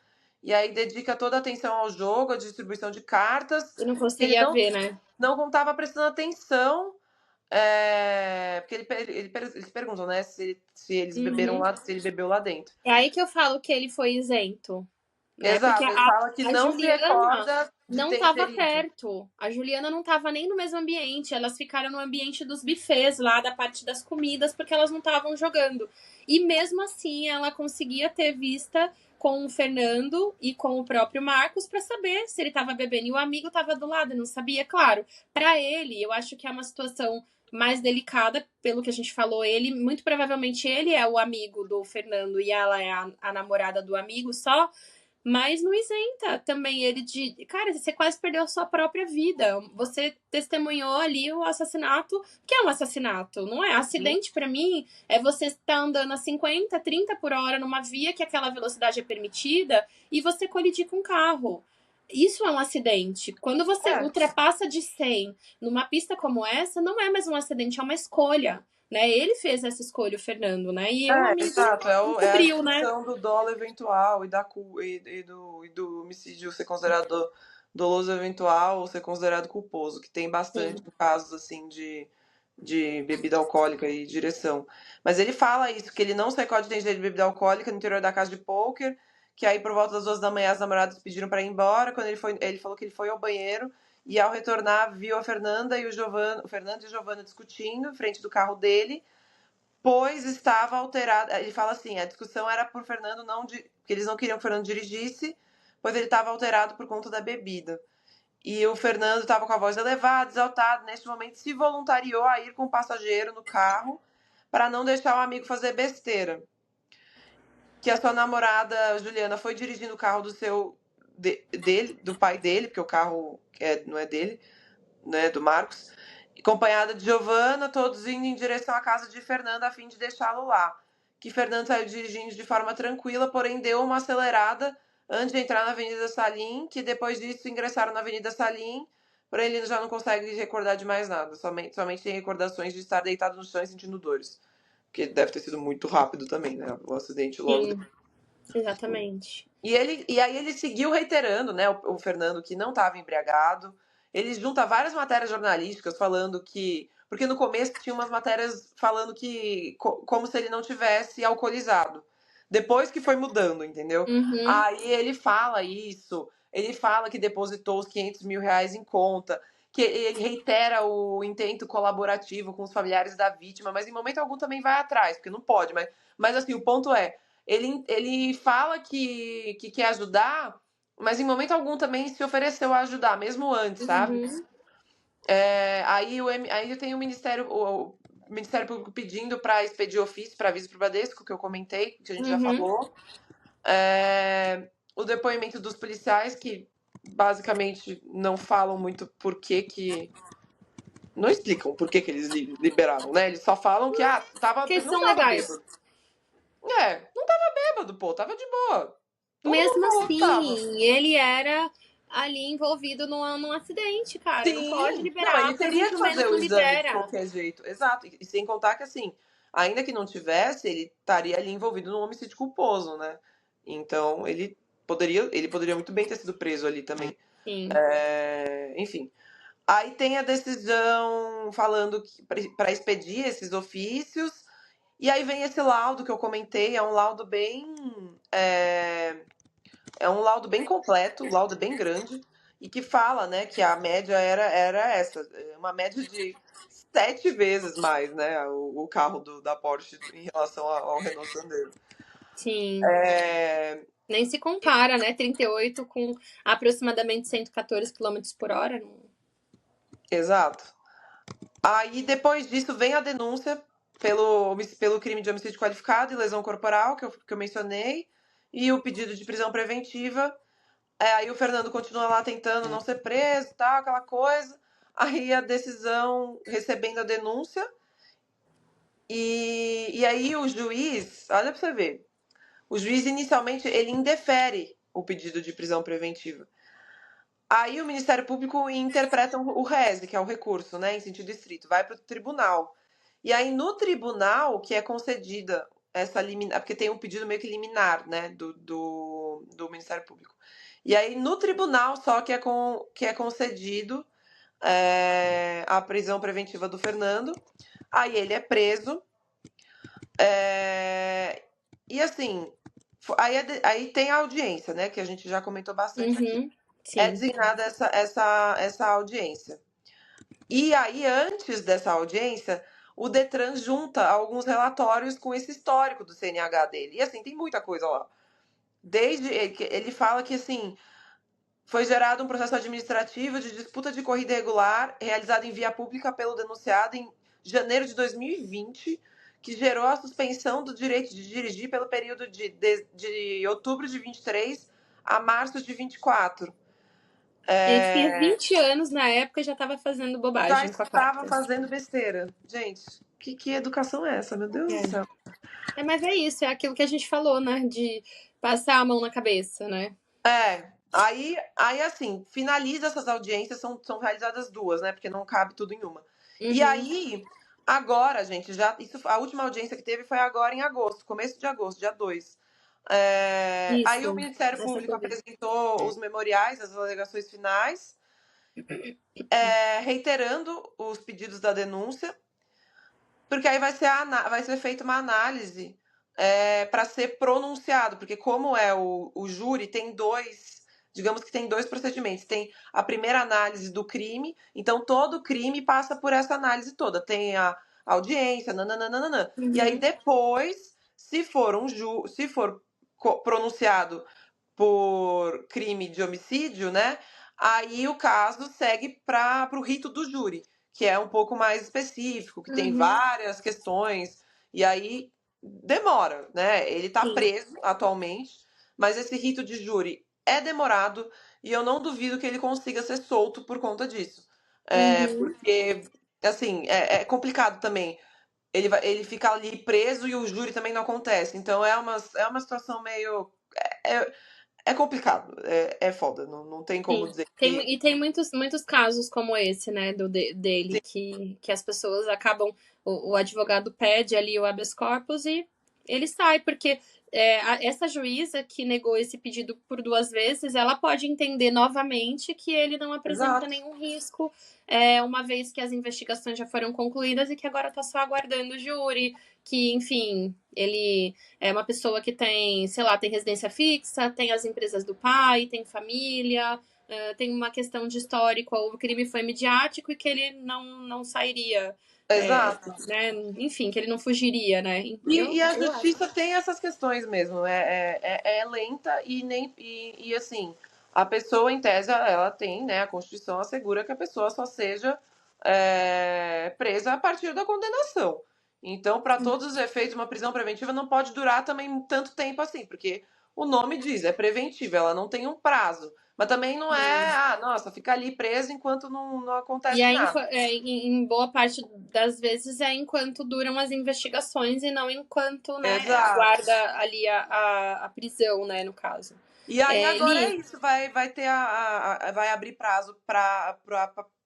e aí dedica toda a atenção ao jogo, à distribuição de cartas. Eu não Ele conseguia ver, né? não estava prestando atenção, porque eles perguntam, né? Se eles beberam lá, se ele bebeu lá dentro. É aí que eu falo que ele foi isento, né? Porque Exato, ele fala que a não se Juliana recorda de não ter estava ingerido. perto. A Juliana não estava nem no mesmo ambiente. Elas ficaram no ambiente dos buffets lá, da parte das comidas, porque elas não estavam jogando. E mesmo assim, ela conseguia ter vista com o Fernando e com o próprio Marcos para saber se ele estava bebendo. E o amigo estava do lado, não sabia, claro. Para ele, eu acho que é uma situação mais delicada, pelo que a gente falou. Ele, muito provavelmente, ele é o amigo do Fernando e ela é a namorada do amigo só. Mas não isenta também ele de. Cara, você quase perdeu a sua própria vida. Você testemunhou ali o assassinato, que é um assassinato, não é? Acidente, para mim, é você estar andando a 50, 30 por hora numa via que aquela velocidade é permitida e você colidir com um carro. Isso é um acidente. Quando você ultrapassa de 100 numa pista como essa, não é mais um acidente, é uma escolha. né? Ele fez essa escolha, o Fernando, né? E o amigo Exato, é a encobriu, né? discussão do dolo eventual e do homicídio ser considerado doloso eventual ou ser considerado culposo, que tem bastante Sim, casos assim de bebida alcoólica e direção. Mas ele fala isso, que ele não se recorde de de bebida alcoólica no interior da casa de pôquer, que aí por volta das 2 da manhã as namoradas pediram para ir embora. Quando ele foi, ele falou que ele foi ao banheiro e ao retornar viu a Fernanda e o Fernando e a Giovanna discutindo em frente do carro dele, pois estava alterada. Ele fala assim, a discussão era por Fernando não que eles não queriam que o Fernando dirigisse, pois ele estava alterado por conta da bebida. E o Fernando estava com a voz elevada, exaltado, neste momento se voluntariou a ir com o passageiro no carro para não deixar o amigo fazer besteira. Que a sua namorada Juliana foi dirigindo o carro do pai dele, porque o carro não é dele, né, do Marcos, acompanhada de Giovanna, todos indo em direção à casa de Fernando a fim de deixá-lo lá. Que Fernando saiu dirigindo de forma tranquila, porém deu uma acelerada antes de entrar na Avenida Salim, que depois disso ingressaram na Avenida Salim, porém ele já não consegue recordar de mais nada, somente tem recordações de estar deitado no chão e sentindo dores. Que deve ter sido muito rápido também, né? O acidente logo sim, exatamente. e aí ele seguiu reiterando, né, o Fernando, que não estava embriagado. Ele junta várias matérias jornalísticas falando que. Porque no começo tinha umas matérias falando que. Como se ele não tivesse alcoolizado. Depois que foi mudando, entendeu? Uhum, Aí ele fala isso. Ele fala que depositou os 500 mil reais em conta. Que ele reitera o intento colaborativo com os familiares da vítima, mas em momento algum também vai atrás, porque não pode. Mas assim, o ponto é ele fala que quer ajudar, mas em momento algum também se ofereceu a ajudar, mesmo antes, sabe? uhum, Aí tem o Ministério Público pedindo para expedir ofício para aviso pro Bradesco, que eu comentei, que a gente já uhum. falou. O depoimento dos policiais, que basicamente não falam muito por que. Não explicam por que eles liberaram, né? Eles só falam que Que não são tava legais. bêbado. Não tava bêbado, pô, tava de boa. Todo mundo Mesmo falou que tava. assim, ele era ali envolvido num acidente, cara. Não pode Sim, não, liberar, ele teria que presumendo fazer que o não exame de libera. qualquer jeito. Exato. E sem contar que, assim, ainda que não tivesse, ele estaria ali envolvido num homicídio culposo, né? Então, ele poderia muito bem ter sido preso ali também. Sim. Enfim. Aí tem a decisão falando que para expedir esses ofícios. E aí vem esse laudo que eu comentei, é um laudo bem completo, um laudo bem grande, e que fala, né, que a média era essa, uma média de 7 vezes mais, né, o carro da Porsche em relação ao Renault Sandero. Sim. É, Nem se compara, né? 38 com aproximadamente 114 quilômetros por hora. exato. Aí depois disso vem a denúncia pelo crime de homicídio qualificado e lesão corporal, que eu mencionei, e o pedido de prisão preventiva. Aí o Fernando continua lá tentando não ser preso, tal, aquela coisa. Aí a decisão recebendo a denúncia. E aí o juiz, olha pra você ver, o juiz inicialmente ele indefere o pedido de prisão preventiva. Aí o Ministério Público interpreta o RESE, que é o recurso, né, em sentido estrito, vai para o tribunal. E aí no tribunal que é concedida essa liminar, porque tem um pedido meio que liminar, né, do Ministério Público. E aí no tribunal só que é concedido a prisão preventiva do Fernando. Aí ele é preso. E assim, aí tem a audiência, né, que a gente já comentou bastante aqui. Uhum. É Sim. designada essa audiência. E aí, antes dessa audiência, o Detran junta alguns relatórios com esse histórico do CNH dele. E assim, tem muita coisa lá. Desde ele fala que assim, foi gerado um processo administrativo de disputa de corrida irregular realizado em via pública pelo denunciado em janeiro de 2020, que gerou a suspensão do direito de dirigir pelo período de outubro de 23 a março de 24. Ele tinha 20 anos na época e já estava fazendo Já bobagem com a estava quarta. fazendo besteira. Gente, que educação é essa? Meu Deus do céu. Mas é isso, é aquilo que a gente falou, né? De passar a mão na cabeça, né? Aí assim, finaliza essas audiências, são realizadas duas, né? Porque não cabe tudo em uma. E Uhum. aí, Agora, gente, a última audiência que teve foi agora em agosto, começo de agosto, dia 2. Aí o Isso, Ministério essa que Público eu vi. apresentou os memoriais, as alegações finais, reiterando os pedidos da denúncia, porque aí vai ser feita uma análise para ser pronunciado, porque como é o júri, digamos que tem dois procedimentos. Tem a primeira análise do crime, então todo crime passa por essa análise toda. Tem a audiência, nananana. E aí depois, se for pronunciado por crime de homicídio, né? Aí o caso segue para o rito do júri, que é um pouco mais específico, que tem Uhum, várias questões, e aí demora, né? Ele está sim. preso atualmente, mas esse rito de júri é demorado e eu não duvido que ele consiga ser solto por conta disso. Uhum, Porque, assim, é complicado também. Ele fica ali preso e o júri também não acontece. Então é uma situação meio. É, é complicado, é foda, não tem como sim. dizer que. Tem muitos casos como esse, né, dele, Sim, que as pessoas acabam. O advogado pede ali o habeas corpus e ele sai, porque essa juíza que negou esse pedido por 2 vezes, ela pode entender novamente que ele não apresenta exato. nenhum risco, uma vez que as investigações já foram concluídas e que agora está só aguardando o júri, que, enfim, ele é uma pessoa que tem, sei lá, tem residência fixa, tem as empresas do pai, tem família, tem uma questão de histórico, o crime foi midiático e que ele não sairia, Exato. né? Enfim, que ele não fugiria, né? E a Eu acho. justiça tem essas questões mesmo. É lenta e nem. E assim, a pessoa, em tese, ela tem, né? A Constituição assegura que a pessoa só seja presa a partir da condenação. Então, para todos os efeitos, uma prisão preventiva não pode durar também tanto tempo assim, porque o nome diz, é preventiva, ela não tem um prazo. Mas também não é, nossa, fica ali preso enquanto não E acontece aí, nada. em boa parte das vezes, é enquanto duram as investigações e não enquanto, né, Exato. aguarda ali a prisão, né, no caso. E aí agora é Li. isso, vai ter vai abrir prazo para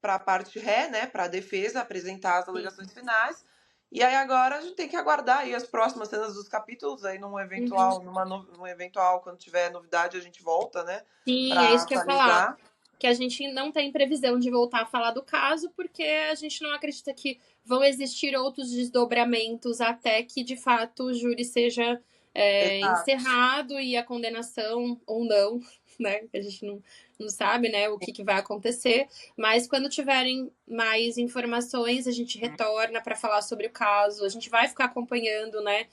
a parte ré, né, para a defesa apresentar as Sim. alegações finais. E aí agora a gente tem que aguardar aí as próximas cenas dos capítulos, aí Uhum. num eventual quando tiver novidade a gente volta, né, Sim, é para isso que eu ia falar. atualizar. Que a gente não tem previsão de voltar a falar do caso, porque a gente não acredita que vão existir outros desdobramentos até que, de fato, o júri seja Exato. encerrado e a condenação ou não, né? A gente não sabe, né, o que vai acontecer. Mas quando tiverem mais informações, a gente retorna para falar sobre o caso. A gente vai ficar acompanhando, né?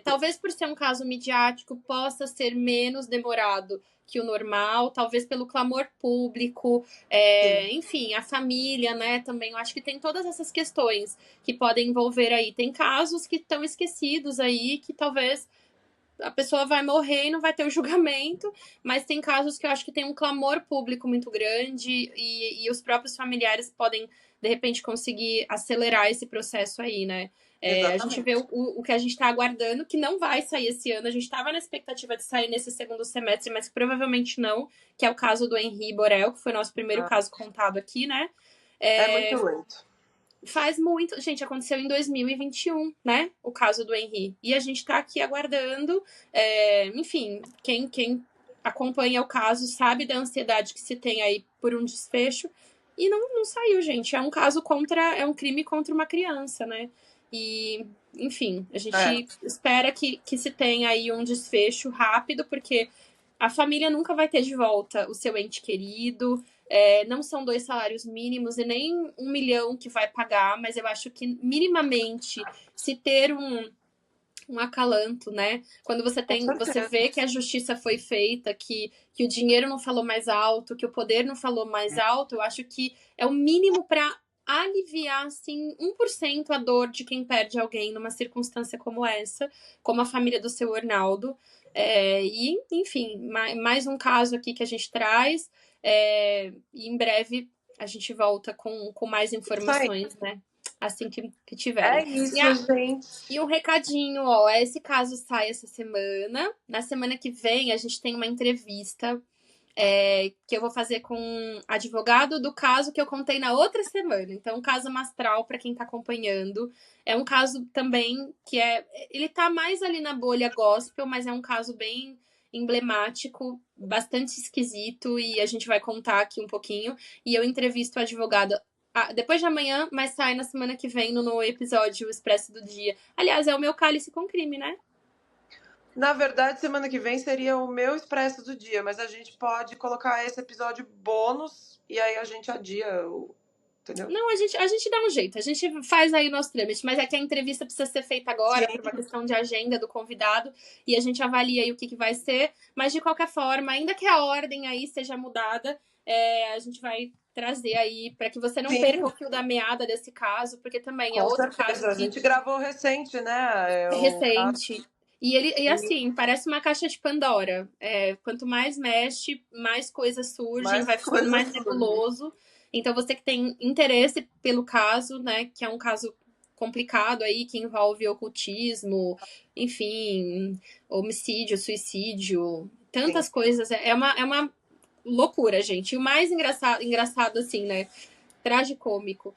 Talvez por ser um caso midiático, possa ser menos demorado que o normal, talvez pelo clamor público, Sim. enfim, a família, né? Também eu acho que tem todas essas questões que podem envolver aí. Tem casos que estão esquecidos aí, que talvez a pessoa vai morrer e não vai ter o julgamento, mas tem casos que eu acho que tem um clamor público muito grande e os próprios familiares podem, de repente, conseguir acelerar esse processo aí, né? A gente vê Exatamente. o que a gente está aguardando, que não vai sair esse ano. A gente estava na expectativa de sair nesse segundo semestre, mas provavelmente não, que é o caso do Henri Borel, que foi nosso primeiro Ah, caso contado aqui, né? é muito lento. Faz muito. Gente, aconteceu em 2021, né? O caso do Henry. E a gente tá aqui aguardando. Enfim, quem acompanha o caso sabe da ansiedade que se tem aí por um desfecho. E não saiu, gente. É um caso contra. É um crime contra uma criança, né? E, enfim, a É, gente espera que se tenha aí um desfecho rápido, porque a família nunca vai ter de volta o seu ente querido. Não são 2 salários mínimos e nem 1 milhão que vai pagar, mas eu acho que minimamente se ter um acalanto, né? Quando com você certeza. vê que a justiça foi feita, que o dinheiro não falou mais alto, que o poder não falou mais alto, eu acho que é o mínimo para aliviar, assim, 1% a dor de quem perde alguém numa circunstância como essa, como a família do seu Arnaldo. Enfim, mais um caso aqui que a gente traz, e em breve a gente volta com mais Isso aí. informações, né? Assim que tiverem. É E isso, a, gente. e um recadinho, ó, esse caso sai essa semana. Na semana que vem a gente tem uma entrevista que eu vou fazer com advogado do caso que eu contei na outra semana. Então, um caso Mastral, para quem tá acompanhando. É um caso também que ele tá mais ali na bolha gospel, mas é um caso bem emblemático, bastante esquisito, e a gente vai contar aqui um pouquinho. E eu entrevisto o advogado depois de amanhã, mas sai na semana que vem no episódio Expresso do Dia. Aliás, é o meu cálice com crime, né? Na verdade, semana que vem seria o meu expresso do dia, mas a gente pode colocar esse episódio bônus e aí a gente adia o. Entendeu? Não, a gente dá um jeito, a gente faz aí o nosso trâmite, mas é que a entrevista precisa ser feita agora, Sim. por uma questão de agenda do convidado, e a gente avalia aí o que vai ser, mas de qualquer forma, ainda que a ordem aí seja mudada, a gente vai trazer aí para que você não Sim. perca o fio da meada desse caso, porque também é Com outro certeza. caso A gente gravou recente, né? recente. E assim, parece uma caixa de Pandora. Quanto mais mexe, mais coisas surgem, Mais vai ficando coisas mais nebuloso. Então, você que tem interesse pelo caso, né, que é um caso complicado aí, que envolve ocultismo, enfim, homicídio, suicídio, tantas Sim. coisas. É uma loucura, gente. E o mais engraçado assim, né, tragicômico,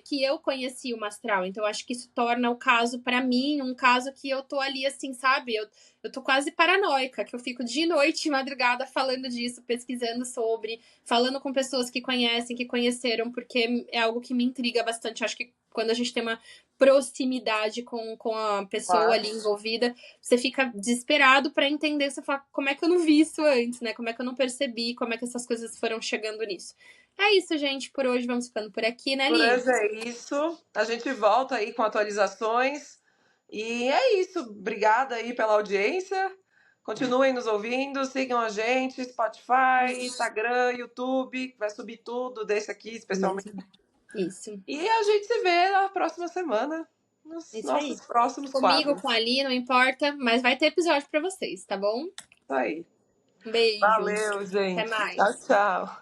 que eu conheci o Mastral, então acho que isso torna o caso, para mim, um caso que eu tô ali assim, sabe? Eu tô quase paranoica, que eu fico de noite, de madrugada, falando disso, pesquisando sobre, falando com pessoas que conhecem, que conheceram, porque é algo que me intriga bastante. Acho que quando a gente tem uma proximidade com a pessoa Claro. ali envolvida, você fica desesperado para entender, você fala, como é que eu não vi isso antes, né? Como é que eu não percebi, como é que essas coisas foram chegando nisso. É isso, gente. Por hoje vamos ficando por aqui, né, Por Li? hoje é isso. A gente volta aí com atualizações. E é isso. Obrigada aí pela audiência. Continuem nos ouvindo, sigam a gente, Spotify, Instagram, YouTube, vai subir tudo desse aqui, especialmente. Isso. E a gente se vê na próxima semana, nos Isso aí. nossos próximos Comigo, quadros. com a Li, não importa, mas vai ter episódio pra vocês, tá bom? Isso aí. Um beijo. Valeu, Até gente. Tchau, mais. tchau.